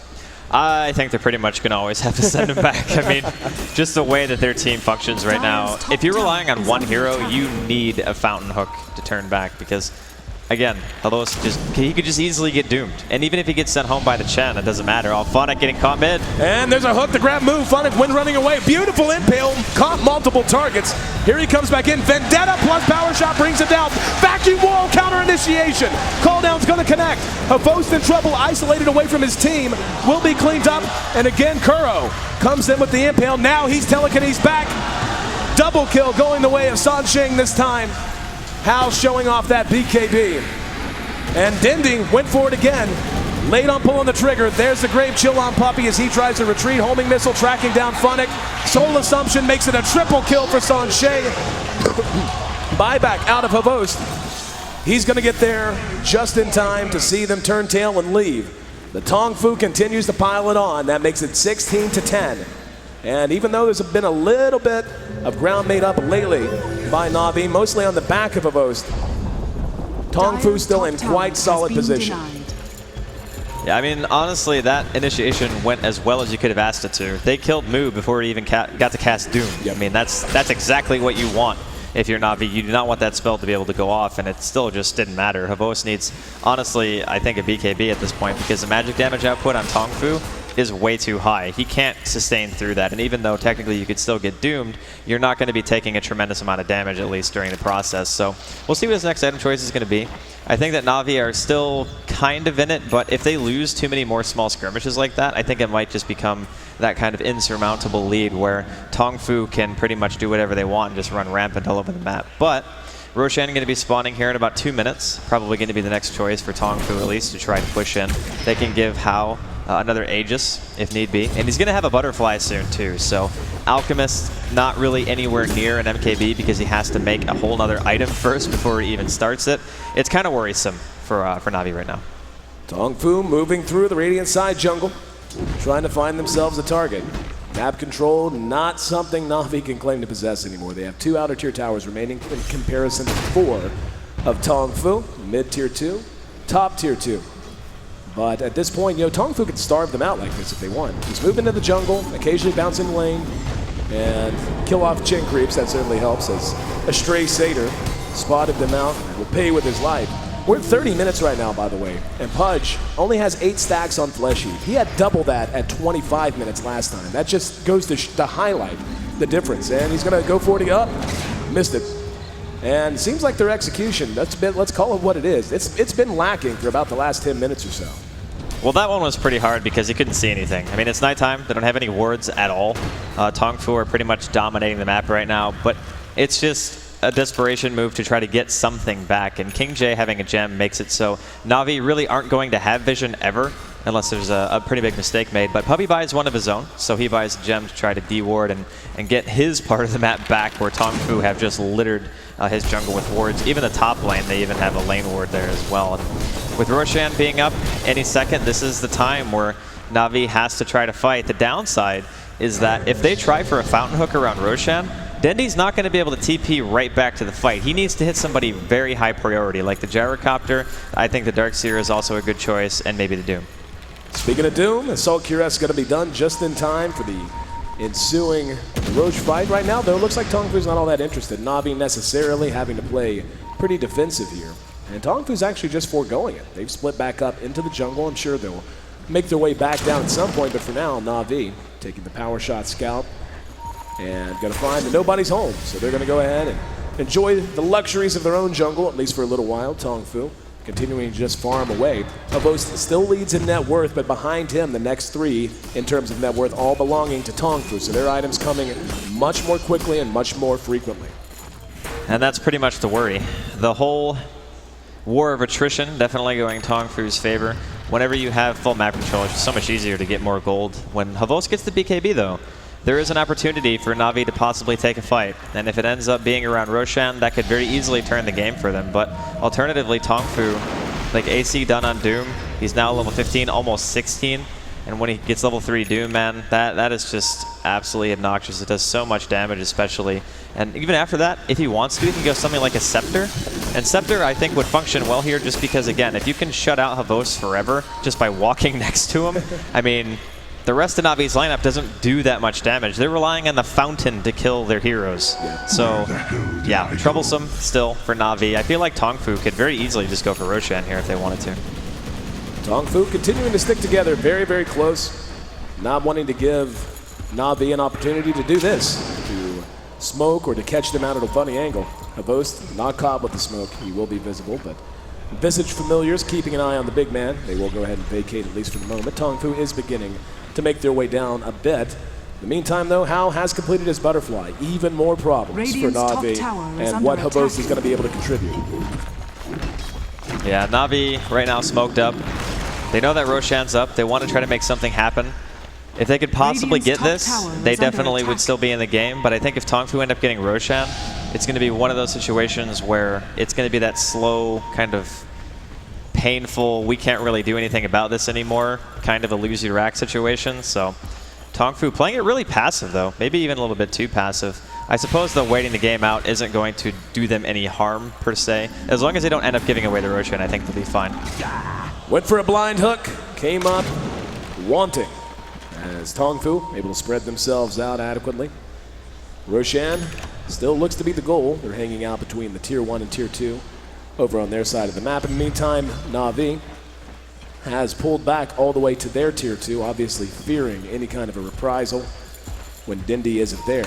I think they're pretty much going to always have to send him back. I mean, just the way that their team functions right now. If you're relying on one hero, you need a fountain hook to turn back, because again, he could just easily get doomed. And even if he gets sent home by the Chen, it doesn't matter. Funnick getting caught mid. And there's a hook to grab move. Funnick went running away. Beautiful impale. Caught multiple targets. Here he comes back in. Vendetta plus power shot brings him down. Vacuum wall counter initiation. Call down's going to connect. Havost in trouble, isolated away from his team. Will be cleaned up. And again, Kuro comes in with the impale. Now he's telekinesis back. Double kill going the way of Sansheng this time. Hal showing off that BKB. And Dindy went for it again. Late on pulling the trigger. There's the Grave Chill on Puppy as he tries to retreat. Homing missile tracking down Funnick. Soul Assumption makes it a triple kill for Sansheng. Buyback out of Havost. He's going to get there just in time to see them turn tail and leave. The TongFu continues to pile it on. That makes it 16-10. And even though there's been a little bit of ground made up lately by Na'Vi, mostly on the back of Havost, TongFu still in quite solid position. Yeah, I mean, honestly, that initiation went as well as you could have asked it to. They killed Mu before he even got to cast Doom. Yep. I mean, that's exactly what you want if you're Na'Vi. You do not want that spell to be able to go off, and it still just didn't matter. Havost needs, honestly, I think a BKB at this point, because the magic damage output on TongFu is way too high. He can't sustain through that, and even though technically you could still get doomed, you're not going to be taking a tremendous amount of damage, at least during the process. So we'll see what his next item choice is going to be. I think that Na'Vi are still kind of in it, but if they lose too many more small skirmishes like that, I think it might just become that kind of insurmountable lead where TongFu can pretty much do whatever they want and just run rampant all over the map. But Roshan going to be spawning here in about 2 minutes. Probably going to be the next choice for TongFu at least to try to push in. They can give Hao another Aegis if need be. And he's going to have a Butterfly soon too. So Alchemist not really anywhere near an MKB because he has to make a whole nother item first before he even starts it. It's kind of worrisome for Na'Vi right now. TongFu moving through the Radiant side jungle, trying to find themselves a target. Map control, not something Na'Vi can claim to possess anymore. They have 2 outer tier towers remaining in comparison to 4 of TongFu, mid tier 2, top tier 2. But at this point, TongFu can starve them out like this if they want. Just move into the jungle, occasionally bounce in lane, and kill off Chin creeps. That certainly helps, as a stray Satyr spotted them out and will pay with his life. We're at 30 minutes right now, by the way, and Pudge only has 8 stacks on Flesh Heap. He had double that at 25 minutes last time. That just goes to highlight the difference, and he's going to go for it up. Missed it. And it seems like their execution, let's call it what it is. It's been lacking for about the last 10 minutes or so. Well, that one was pretty hard because he couldn't see anything. I mean, it's nighttime. They don't have any wards at all. TongFu are pretty much dominating the map right now, but it's just a desperation move to try to get something back, and King J having a gem makes it so Na'Vi really aren't going to have vision ever unless there's a pretty big mistake made. But Puppy buys one of his own, so he buys a gem to try to deward and get his part of the map back, where TongFu have just littered his jungle with wards. Even the top lane, they even have a lane ward there as well. And with Roshan being up any second, this is the time where Na'Vi has to try to fight. The downside is that if they try for a fountain hook around Roshan, Dendy's not going to be able to TP right back to the fight. He needs to hit somebody very high priority, like the Gyrocopter. I think the Darkseer is also a good choice, and maybe the Doom. Speaking of Doom, Assault Cuirass is going to be done just in time for the ensuing Roche fight. Right now, though, it looks like TongFu's not all that interested. Na'Vi necessarily having to play pretty defensive here. And TongFu's actually just foregoing it. They've split back up into the jungle. I'm sure they'll make their way back down at some point, but for now, Na'Vi taking the power shot scalp and going to find that nobody's home. So they're going to go ahead and enjoy the luxuries of their own jungle, at least for a little while. TongFu continuing to just farm away. Havost still leads in net worth, but behind him, the next 3 in terms of net worth, all belonging to TongFu. So their items coming much more quickly and much more frequently. And that's pretty much the worry. The whole war of attrition definitely going TongFu's favor. Whenever you have full map control, it's just so much easier to get more gold. When Havost gets the BKB, though, there is an opportunity for Na'Vi to possibly take a fight. And if it ends up being around Roshan, that could very easily turn the game for them. But alternatively, TongFu, like AC done on Doom, he's now level 15, almost 16. And when he gets level 3 Doom, man, that is just absolutely obnoxious. It does so much damage, especially. And even after that, if he wants to, he can go something like a Scepter. And Scepter, I think, would function well here just because, again, if you can shut out Havost forever just by walking next to him, I mean, the rest of Na'Vi's lineup doesn't do that much damage. They're relying on the fountain to kill their heroes. So, yeah, troublesome still for Na'Vi. I feel like TongFu could very easily just go for Roshan here if they wanted to. TongFu continuing to stick together, very, very close. Not wanting to give Na'Vi an opportunity to do this, to smoke or to catch them out at a funny angle. Havost not caught with the smoke. He will be visible, but Visage familiars keeping an eye on the big man. They will go ahead and vacate at least for the moment. TongFu is beginning to make their way down a bit. In the meantime, though, Hao has completed his butterfly. Even more problems for Na'Vi and what Havost is going to be able to contribute. Yeah, Na'Vi right now smoked up. They know that Roshan's up. They want to try to make something happen. If they could possibly get this, they definitely would still be in the game. But I think if TongFu end up getting Roshan, it's going to be one of those situations where it's going to be that slow, kind of painful, we can't really do anything about this anymore, kind of a lose your rack situation. So TongFu playing it really passive, though. Maybe even a little bit too passive. I suppose, though, waiting the game out isn't going to do them any harm, per se. As long as they don't end up giving away the Roshan, I think they'll be fine. Went for a blind hook, came up wanting, as TongFu able to spread themselves out adequately. Roshan still looks to be the goal. They're hanging out between the Tier 1 and Tier 2 over on their side of the map. In the meantime, Na'Vi has pulled back all the way to their tier 2, obviously fearing any kind of a reprisal when Dindy isn't there.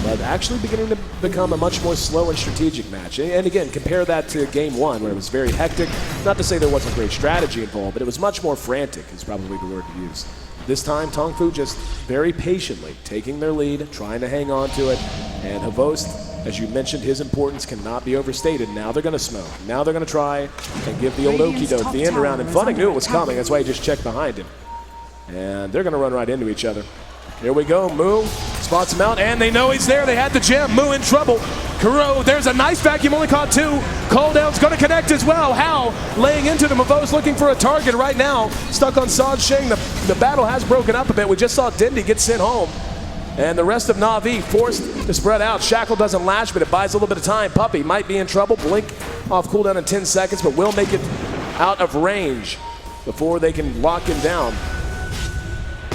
But actually beginning to become a much more slow and strategic match. And again, compare that to game 1 where it was very hectic. Not to say there wasn't great strategy involved, but it was much more frantic is probably the word to use. This time, TongFu just very patiently taking their lead, trying to hang on to it. And Havost, as you mentioned, his importance cannot be overstated. Now they're going to smoke. Now they're going to try and give the old okie doke the end around. And Funny knew it was coming. That's why he just checked behind him. And they're going to run right into each other. Here we go. Mu spots him out, and they know he's there. They had the gem. Mu in trouble. Kuro, there's a nice vacuum. Only caught 2. Cooldown's going to connect as well. Hal laying into the Mavos, looking for a target right now. Stuck on San Sheng. The battle has broken up a bit. We just saw Dindy get sent home. And the rest of Na'Vi forced to spread out. Shackle doesn't lash, but it buys a little bit of time. Puppy might be in trouble. Blink off cooldown in 10 seconds, but will make it out of range before they can lock him down.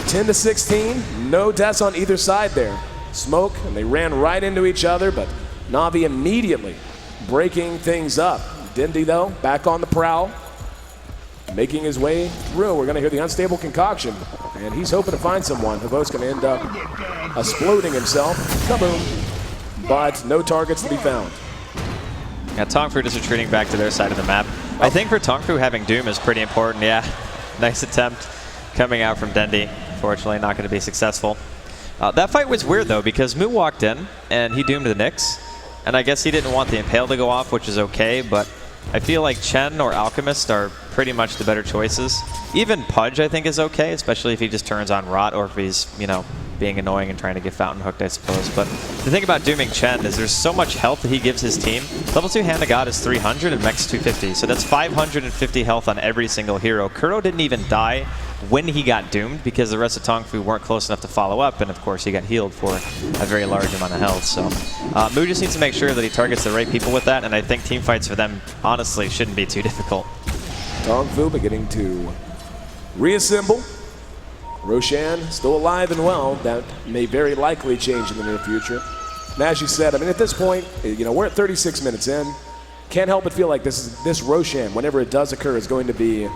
10-16, no deaths on either side there. Smoke, and they ran right into each other, but Na'Vi immediately breaking things up. Dindy, though, back on the prowl, making his way through. We're going to hear the unstable concoction, and he's hoping to find someone. Havot's going to end up exploding himself. Kaboom. But no targets to be found. Yeah, TongFu just retreating back to their side of the map. I think for TongFu, having Doom is pretty important. Yeah, nice attempt coming out from Dendy. Fortunately, not going to be successful. That fight was weird, though, because Mu walked in, and he doomed the Nyx. And I guess he didn't want the Impale to go off, which is okay, but I feel like Chen or Alchemist are pretty much the better choices. Even Pudge, I think, is okay, especially if he just turns on Rot or if he's, you know, being annoying and trying to get Fountain Hooked, I suppose. But the thing about dooming Chen is there's so much health that he gives his team. Level 2 Hand of God is 300 and Mech's 250, so that's 550 health on every single hero. Kuro didn't even die when he got doomed because the rest of TongFu weren't close enough to follow up, and of course he got healed for a very large amount of health. So Mu just needs to make sure that he targets the right people with that, and I think team fights for them honestly shouldn't be too difficult. TongFu beginning to reassemble. Roshan still alive and well. That may very likely change in the near future. And as you said, I mean, at this point, you know, we're at 36 minutes in. Can't help but feel like this Roshan, whenever it does occur, is going to be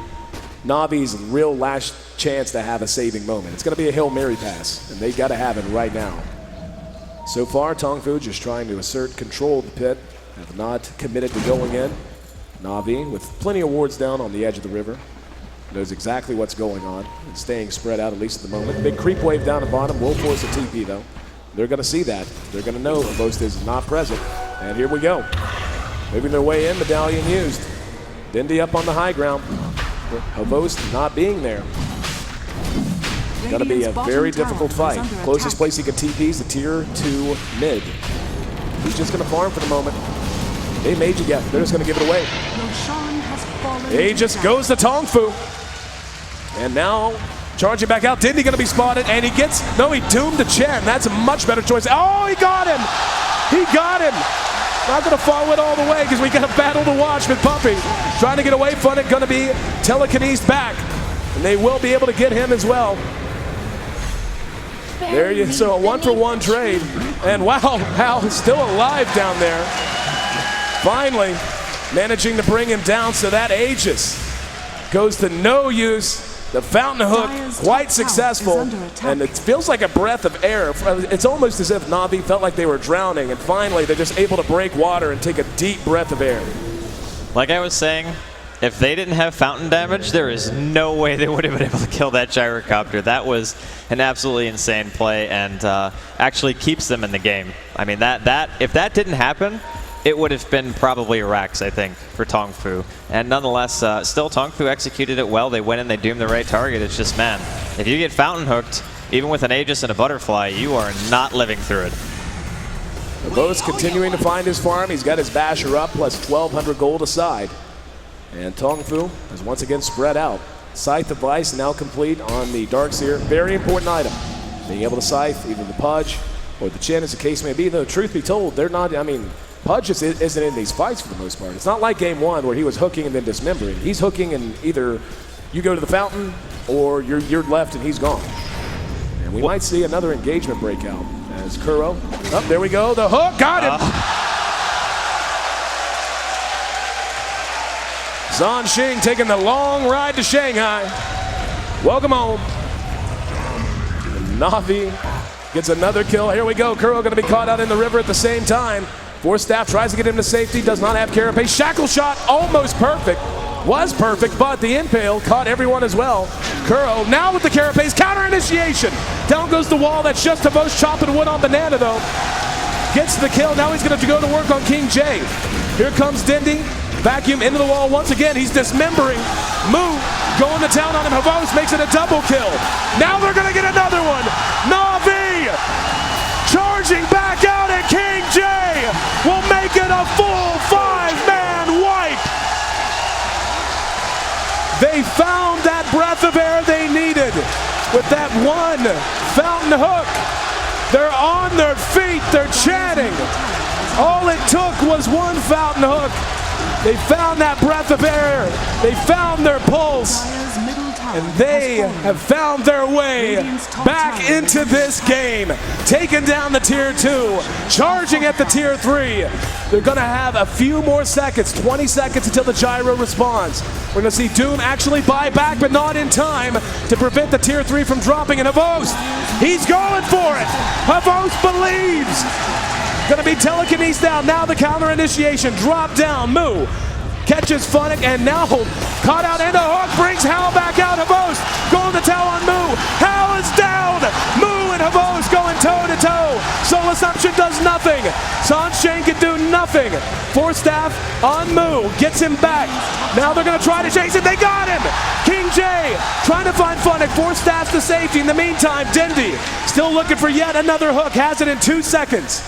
Navi's real last chance to have a saving moment. It's going to be a Hail Mary pass, and they've got to have it right now. So far, TongFu just trying to assert control of the pit, have not committed to going in. Na'Vi, with plenty of wards down on the edge of the river, knows exactly what's going on and staying spread out, at least at the moment. Big creep wave down the bottom will force a TP, though. They're going to see that. They're going to know Havost is not present. And here we go. Moving their way in, medallion used. Dindy up on the high ground. Havost not being there. Going to be a very difficult fight. Closest place he can TP is the tier 2 mid. He's just going to farm for the moment. They made you get. They're just going to give it away. He just goes to TongFu. And now charging back out. Dindy going to be spotted, and he gets, no, he doomed the Chen. That's a much better choice. Oh, he got him. He got him. Not going to follow it all the way because we got a battle to watch with Puppy. Trying to get away from it. Going to be telekinesed back. And they will be able to get him as well. There you so a 1-for-1 trade. And wow, Hal is still alive down there. Finally managing to bring him down, so that Aegis goes to no use. The Fountain Hook, quite successful, and it feels like a breath of air. It's almost as if Na'Vi felt like they were drowning, and finally they're just able to break water and take a deep breath of air. Like I was saying, if they didn't have fountain damage, there is no way they would have been able to kill that gyrocopter. That was an absolutely insane play, and actually keeps them in the game. I mean, if that didn't happen, it would have been probably a Rax, I think, for TongFu. And nonetheless, still TongFu executed it well. They went in, they doomed the right target. It's just, man, if you get fountain hooked, even with an Aegis and a Butterfly, you are not living through it. Bo's continuing to find his farm. He's got his basher up, plus 1,200 gold aside. And TongFu is once again spread out. Scythe of Ice now complete on the Darkseer. Very important item. Being able to scythe either the Pudge or the Chen, as the case may be. Though, truth be told, they're not, I mean, Pudge just isn't in these fights for the most part. It's not like game 1 where he was hooking and then dismembering. He's hooking and either you go to the fountain or you're left and he's gone. And we might see another engagement breakout as Kuro. Oh, there we go. The hook got him. Zhan Xing taking the long ride to Shanghai. Welcome home. Na'Vi gets another kill. Here we go. Kuro going to be caught out in the river at the same time. Force Staff tries to get him to safety, does not have Carapace. Shackle shot, almost perfect. Was perfect, but the impale caught everyone as well. Kuro now with the Carapace, counter initiation. Down goes the wall. That's just Havos chopping wood on Banana though. Gets the kill. Now he's going to go to work on King J. Here comes Dendi. Vacuum into the wall once again. He's dismembering. Mu going to town on him. Havos makes it a double kill. Now they're going to get another one. Na'Vi charging back out, and King J will make it a full 5-man wipe. They found that breath of air they needed with that one fountain hook. They're on their feet. They're chanting. All it took was one fountain hook. They found that breath of air. They found their pulse. And they have found their way back into this game. Taking down the Tier 2, charging at the Tier 3. They're going to have a few more seconds, 20 seconds until the gyro responds. We're going to see Doom actually buy back, but not in time to prevent the Tier 3 from dropping. And Havos, he's going for it. Havos believes. Going to be telekinesis down. Now the counter initiation. Drop down. Mu catches Funnick and now caught out into hook. Brings Hal back out. Havos going to tow on Mu. Hal is down. Mu and Havos going toe to toe. Soul Assumption does nothing. Zhan Xing can do nothing. Force Staff on Mu. Gets him back. Now they're going to try to chase it. They got him. King J trying to find Funnick. Force Staff to safety. In the meantime, Dendi still looking for yet another hook. Has it in 2 seconds.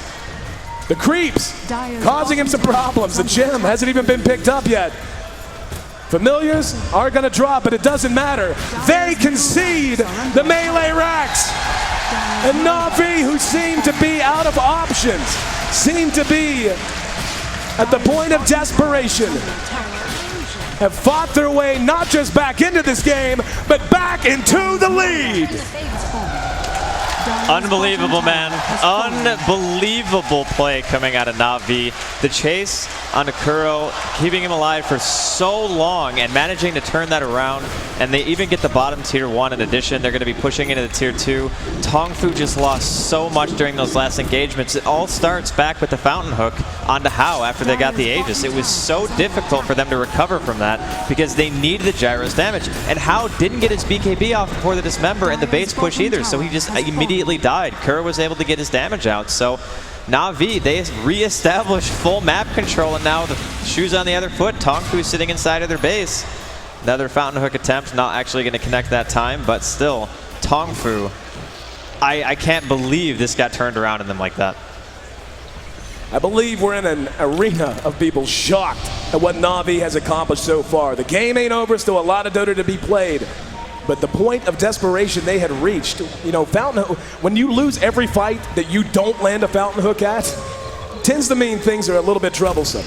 The creeps causing him some problems. The gem hasn't even been picked up yet. Familiars are going to drop, but it doesn't matter. They concede the melee racks. And Na'Vi, who seem to be out of options, seem to be at the point of desperation, have fought their way not just back into this game, but back into the lead. Unbelievable, man. Unbelievable play coming out of Na'Vi. The chase onto Kuro, keeping him alive for so long and managing to turn that around. And they even get the bottom Tier 1 in addition. They're going to be pushing into the Tier 2. TongFu just lost so much during those last engagements. It all starts back with the fountain hook onto Hao after they got the Aegis. It was so difficult for them to recover from that because they needed the gyro's damage. And Hao didn't get his BKB off before the dismember and the base push either, so he just immediately died. Kuro was able to get his damage out. So Na'Vi, they re-established full map control, and now the shoes on the other foot. TongFu sitting inside of their base. Another fountain hook attempt, not actually going to connect that time, but still, TongFu, I can't believe this got turned around in them like that. I believe we're in an arena of people shocked at what Na'Vi has accomplished so far. The game ain't over, still a lot of Dota to be played. But the point of desperation they had reached, you know, fountain hook, when you lose every fight that you don't land a fountain hook at, tends to mean things are a little bit troublesome.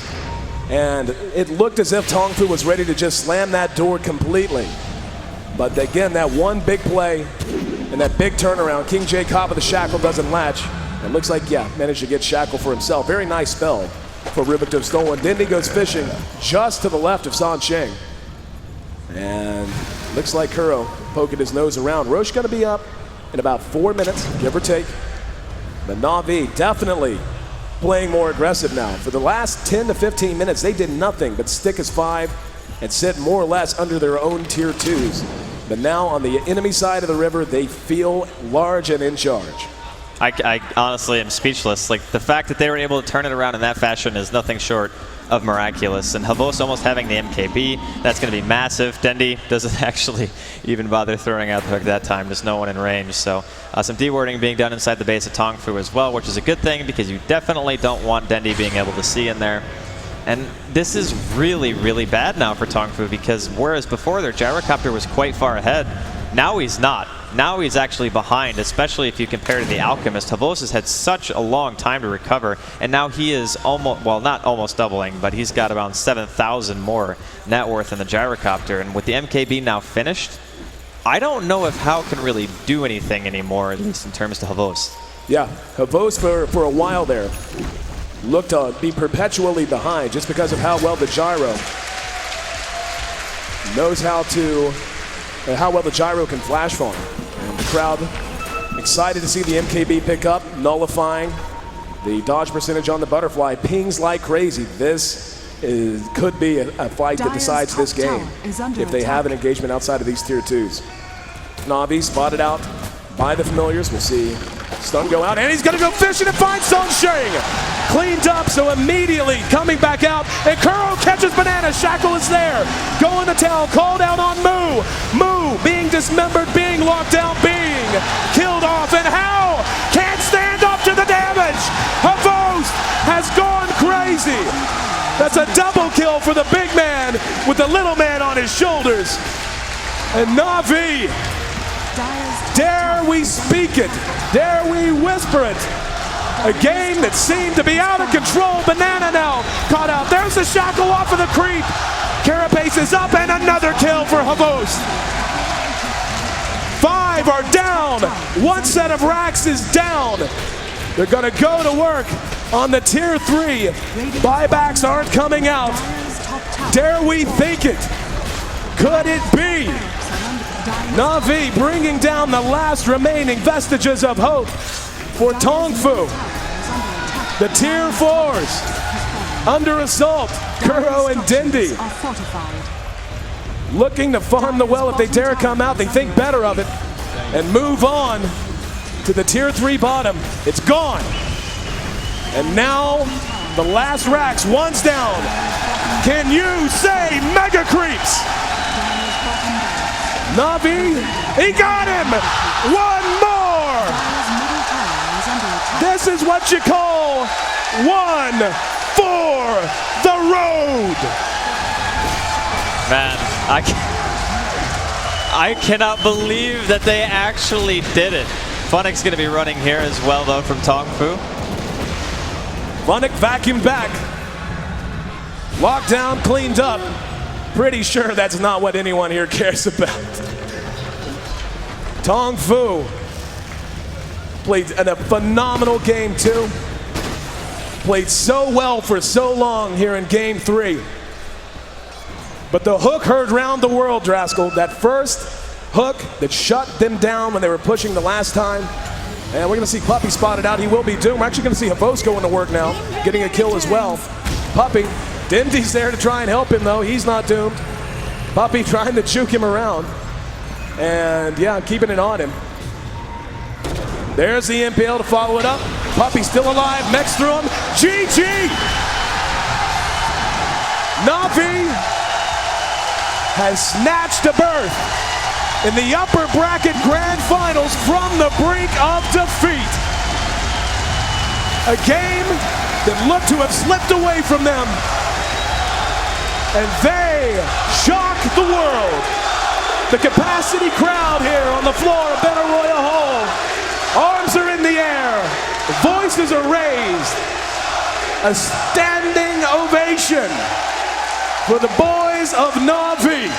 And it looked as if TongFu was ready to just slam that door completely. But again, that one big play and that big turnaround, King J caught with the shackle doesn't latch. It looks like, yeah, managed to get shackle for himself. Very nice spell for Rubik to have stolen. Dendi goes fishing just to the left of Zhan Xing. And looks like Kuro poking his nose around. Roche going to be up in about 4 minutes, give or take. The Na'Vi definitely playing more aggressive now. For the last 10 to 15 minutes, they did nothing but stick as 5 and sit more or less under their own Tier 2s. But now on the enemy side of the river, they feel large and in charge. I honestly am speechless. Like, the fact that they were able to turn it around in that fashion is nothing short of miraculous. And Havos almost having the MKB, that's going to be massive. Dendi doesn't actually even bother throwing out the hook that time. There's no one in range. So some dewarding being done inside the base of TongFu as well, which is a good thing because you definitely don't want Dendi being able to see in there. And this is really, really bad now for TongFu because whereas before their gyrocopter was quite far ahead, now he's not. Now he's actually behind, especially if you compare to the Alchemist. Havos has had such a long time to recover, and now he is almost, well, not almost doubling, but he's got around 7,000 more net worth in the gyrocopter. And with the MKB now finished, I don't know if Hao can really do anything anymore, at least in terms to Havos. Yeah, Havos for a while there looked to be perpetually behind just because of how well the gyro knows how well the gyro can flash farm. And the crowd excited to see the MKB pick up, nullifying the dodge percentage on the butterfly. Pings like crazy. This could be a fight that decides this game if they have an engagement outside of these tier 2s. Na'Vi spotted out by the familiars. We'll see stun go out, and he's gonna go fishing and find Songsheng. Cleaned up, so immediately coming back out, and Kuro catches Banana. Shackle is there, going to town, called out on Moo. Moo being dismembered, being locked out, being killed off, and how can't stand up to the damage. Havost has gone crazy. That's a double kill for the big man with the little man on his shoulders. And Na'Vi, dare we speak it, dare we whisper it. A game that seemed to be out of control. Banana now caught out. There's the shackle off of the creep. Carapace is up, and another kill for Havost. 5 are down. One set of racks is down. They're gonna go to work on the tier 3. Buybacks aren't coming out. Dare we think it? Could it be? Na'Vi bringing down the last remaining vestiges of hope for TongFu. The tier 4s under assault. Kuro and Dindy looking to farm the well. If they dare come out, they think better of it and move on to the tier 3 bottom. It's gone. And now the last racks, one's down. Can you say mega creeps? Na'Vi, he got him! One more! This is what you call one for the road! Man, I cannot believe that they actually did it. Funnick's going to be running here as well, though, from TongFu. Funnick vacuumed back. Lockdown cleaned up. Pretty sure that's not what anyone here cares about. TongFu played a phenomenal game 2. Played so well for so long here in game 3. But the hook heard round the world, Draskell. That first hook that shut them down when they were pushing the last time. And we're gonna see Puppy spotted out. He will be doomed. We're actually gonna see Havost going to work now, getting a kill as well. Puppy, Dindy's there to try and help him though. He's not doomed. Puppy trying to juke him around. And yeah, keeping it on him. There's the MPL to follow it up. Puppy still alive, mechs through him. GG! Na'Vi has snatched a berth in the upper bracket grand finals from the brink of defeat. A game that looked to have slipped away from them. And they shock the world. The capacity crowd here on the floor of Benaroya Hall. Arms are in the air. Voices are raised. A standing ovation for the boys of Na'Vi.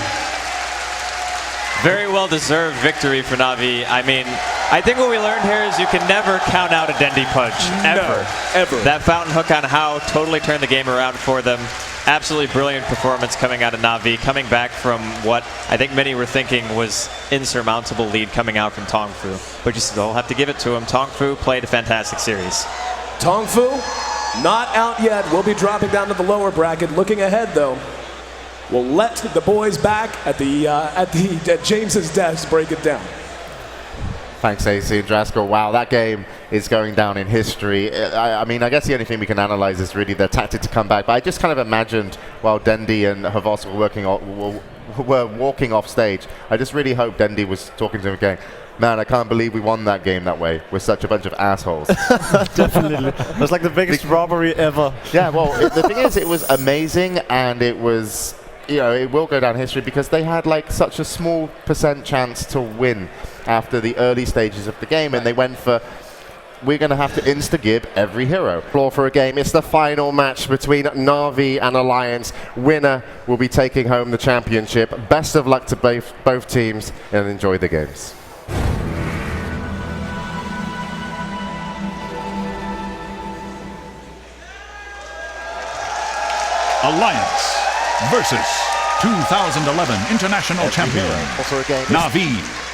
Very well-deserved victory for Na'Vi. I mean, I think what we learned here is you can never count out a Dendy Pudge, ever. No, ever. That fountain hook on How totally turned the game around for them. Absolutely brilliant performance coming out of Na'Vi, coming back from what I think many were thinking was insurmountable lead coming out from TongFu. But you still have to give it to him. TongFu played a fantastic series. TongFu, not out yet. We'll be dropping down to the lower bracket. Looking ahead, though, we'll let the boys back at James's desk break it down. Thanks, AC and Draskell. Wow, that game is going down in history. I mean, I guess the only thing we can analyze is really their tactic to come back. But I just kind of imagined while Dendy and Havost were walking off stage, I just really hope Dendy was talking to him going, man, I can't believe we won that game that way. We're such a bunch of assholes. Definitely. It was like the biggest robbery ever. Yeah, well, the thing is, it was amazing, and it was, you know, it will go down in history because they had like such a small % chance to win after the early stages of the game, and they went for, we're going to have to insta-gib every hero. Floor for a game. It's the final match between Na'Vi and Alliance. Winner will be taking home the championship. Best of luck to both teams, and enjoy the games. Alliance versus 2011 International Champion, For a game. Na'Vi.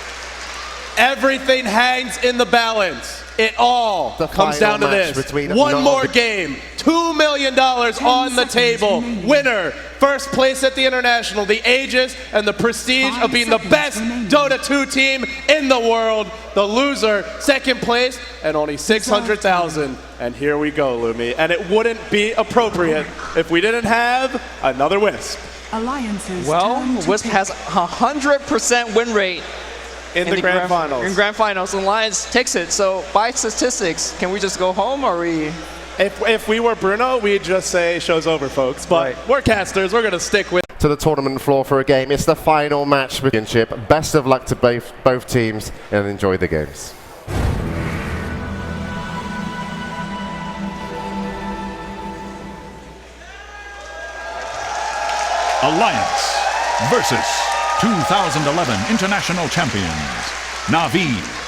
Everything hangs in the balance. It all The comes final down to match this. between One more Na'Vi. game, $2 million on the table. Winner, first place at the International, the aegis and the prestige of being the best Dota 2 team in the world. The loser, second place, and only 600,000. And here we go, Lumi. And it wouldn't be appropriate if we didn't have another Wisp. Alliances. Well, turn to Wisp has 100% win rate In the grand finals. In grand finals, and Lions takes it. So by statistics, can we just go home, or we? If we were Bruno, we'd just say show's over, folks. But we're casters. We're going to stick with To the tournament floor for a game. It's the final match championship. Best of luck to both teams and enjoy the games. Alliance versus 2011 International Champions, Na'Vi.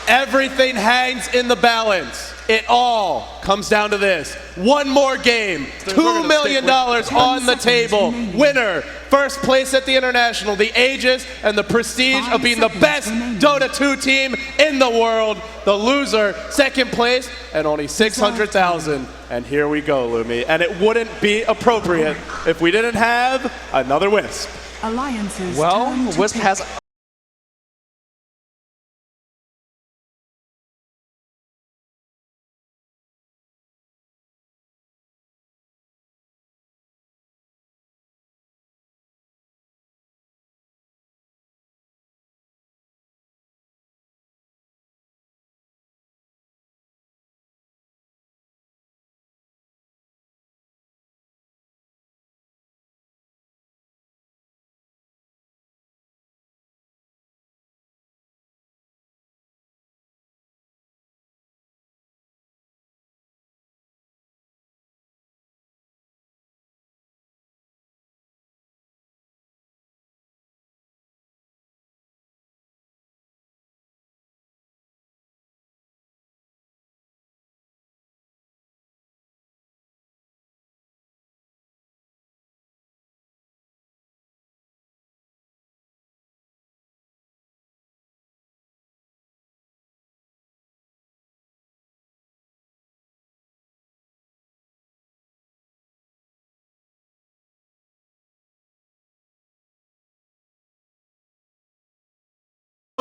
Everything hangs in the balance. It all comes down to this. One more game, $2 million on the table. Winner, first place at the International, the aegis and the prestige of being the best Dota 2 team in the world. The loser, second place, and only 600,000. And here we go, Lumi. And it wouldn't be appropriate if we didn't have another Wisp. Alliances. Well, turn to Wisp has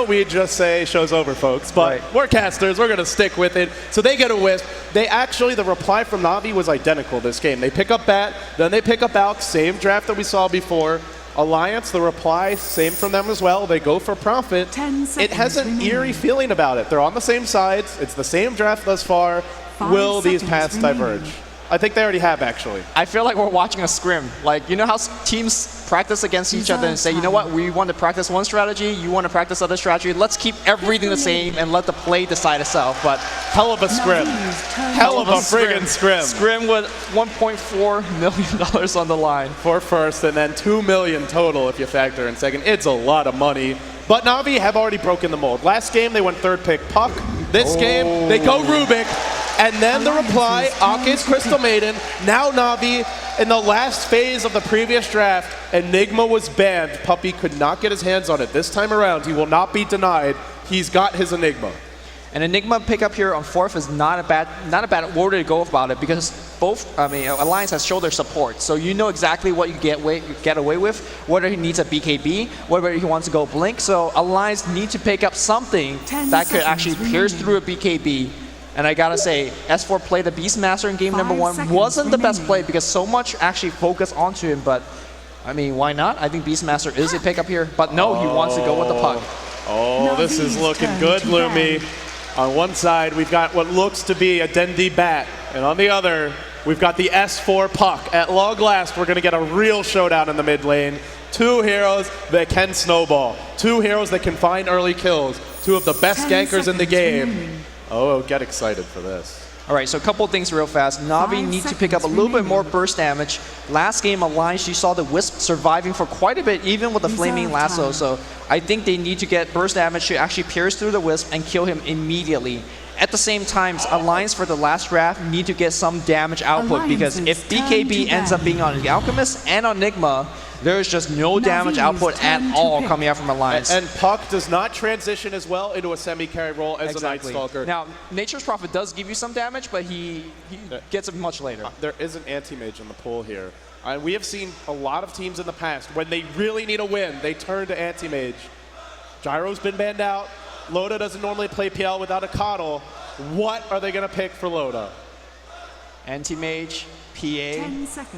We'd just say show's over, folks. But we're casters. We're going to stick with it. So they get a Wisp. They actually, the reply from Na'Vi was identical this game. They pick up Bat, then they pick up Alk, same draft that we saw before. Alliance, the reply, same from them as well. They go for Profit. 10 It has an seconds eerie remaining. feeling about it. They're on the same sides. It's the same draft thus far. 5 Will these seconds paths remaining. diverge? I think they already have, actually. I feel like we're watching a scrim. Like, you know how teams practice against each other and say, you know what, we want to practice one strategy, you want to practice other strategy, let's keep everything the same and let the play decide itself. But hell of a scrim. Hell of a friggin' scrim. Scrim with $1.4 million on the line. For first, and then $2 million total if you factor in second. It's a lot of money. But Na'Vi have already broken the mold. Last game, they went third pick Puck. This game, they go Rubik. And then the reply, Ake's Crystal Maiden. Now Na'Vi, in the last phase of the previous draft, Enigma was banned. Puppy could not get his hands on it. This time around, he will not be denied. He's got his Enigma. An Enigma pickup here on fourth is not a bad order to go about it, because Alliance has shown their support, so you know exactly what you get away with, whether he needs a BKB, whether he wants to go Blink. So Alliance need to pick up something that could actually pierce through a BKB. And I gotta say, S4 played the Beastmaster in game number 1 wasn't the best play because so much actually focused onto him, but I mean, why not? I think Beastmaster is a pickup here, but no, he wants to go with the Puck. Oh, this is looking good, Lumi. On one side, we've got what looks to be a Dendi Bat, and on the other, we've got the S4 Puck. At long last, we're gonna get a real showdown in the mid lane. Two heroes that can snowball. Two heroes that can find early kills. Two of the best gankers in the game. Oh, get excited for this. All right, so a couple of things real fast. Na'Vi need to pick up a little bit more burst damage. Last game, Alliance, you saw the Wisp surviving for quite a bit, even with the Flaming Lasso. So I think they need to get burst damage to actually pierce through the Wisp and kill him immediately. at the same time, Alliance for the last draft need to get some damage output because if BKB ends up being on the Alchemist and on Nigma, there is just no damage output at all coming out from Alliance. And Puck does not transition as well into a semi-carry role as the Night Stalker. Now, Nature's Prophet does give you some damage, but he gets it much later. There is an anti-mage in the pool here. We have seen a lot of teams in the past, when they really need a win, they turn to anti-mage. Gyro's been banned out. Loda doesn't normally play PL without a coddle. What are they going to pick for Loda? Anti-mage, PA.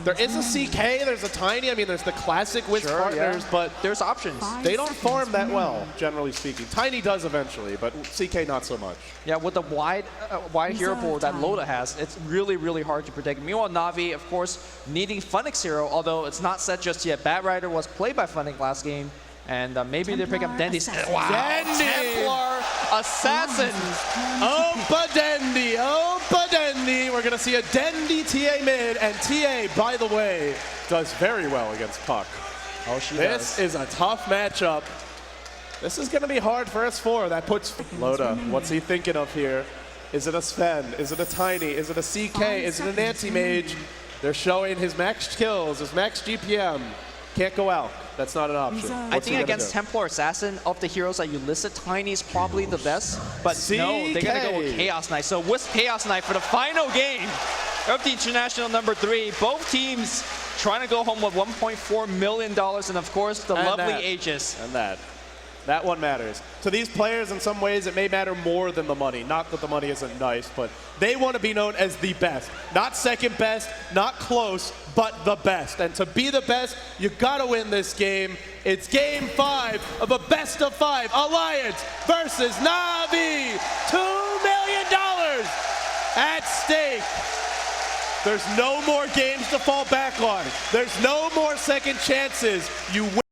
There is a CK, there's a Tiny. I mean, there's the classic Wiz partners, but there's options. They don't farm that well, generally speaking. Tiny does eventually, but CK not so much. Yeah, with the wide hero pool that Loda has, it's really, really hard to predict. Meanwhile, Na'Vi, of course, needing Funix hero, although it's not set just yet. Bad Rider was played by Funix last game, and maybe they pick up Dendy. Wow, Dendy! Templar Assassin! Opa Dendy, Opa Dendy. We're going to see a Dendy TA mid, and TA, by the way, does very well against Puck. Oh, she This is a tough matchup. This is going to be hard for S4. That puts Loda. What's he thinking of here? Is it a Sven? Is it a Tiny? Is it a CK? Is it an anti-mage? They're showing his max kills, his max GPM. Can't go out. That's not an option. I think against Templar Assassin, of the heroes that you listed, Tiny's probably the best. But no, they're going to go with Chaos Knight. So with Chaos Knight for the final game of the International number 3, both teams trying to go home with $1.4 million. And of course, the lovely Aegis. And that one matters. To these players, in some ways, it may matter more than the money. Not that the money isn't nice, but they want to be known as the best. Not second best, not close, but the best. And to be the best, you got to win this game. It's game 5 of a best of 5 Alliance versus Na'Vi. $2 million at stake. There's no more games to fall back on. There's no more second chances. You win.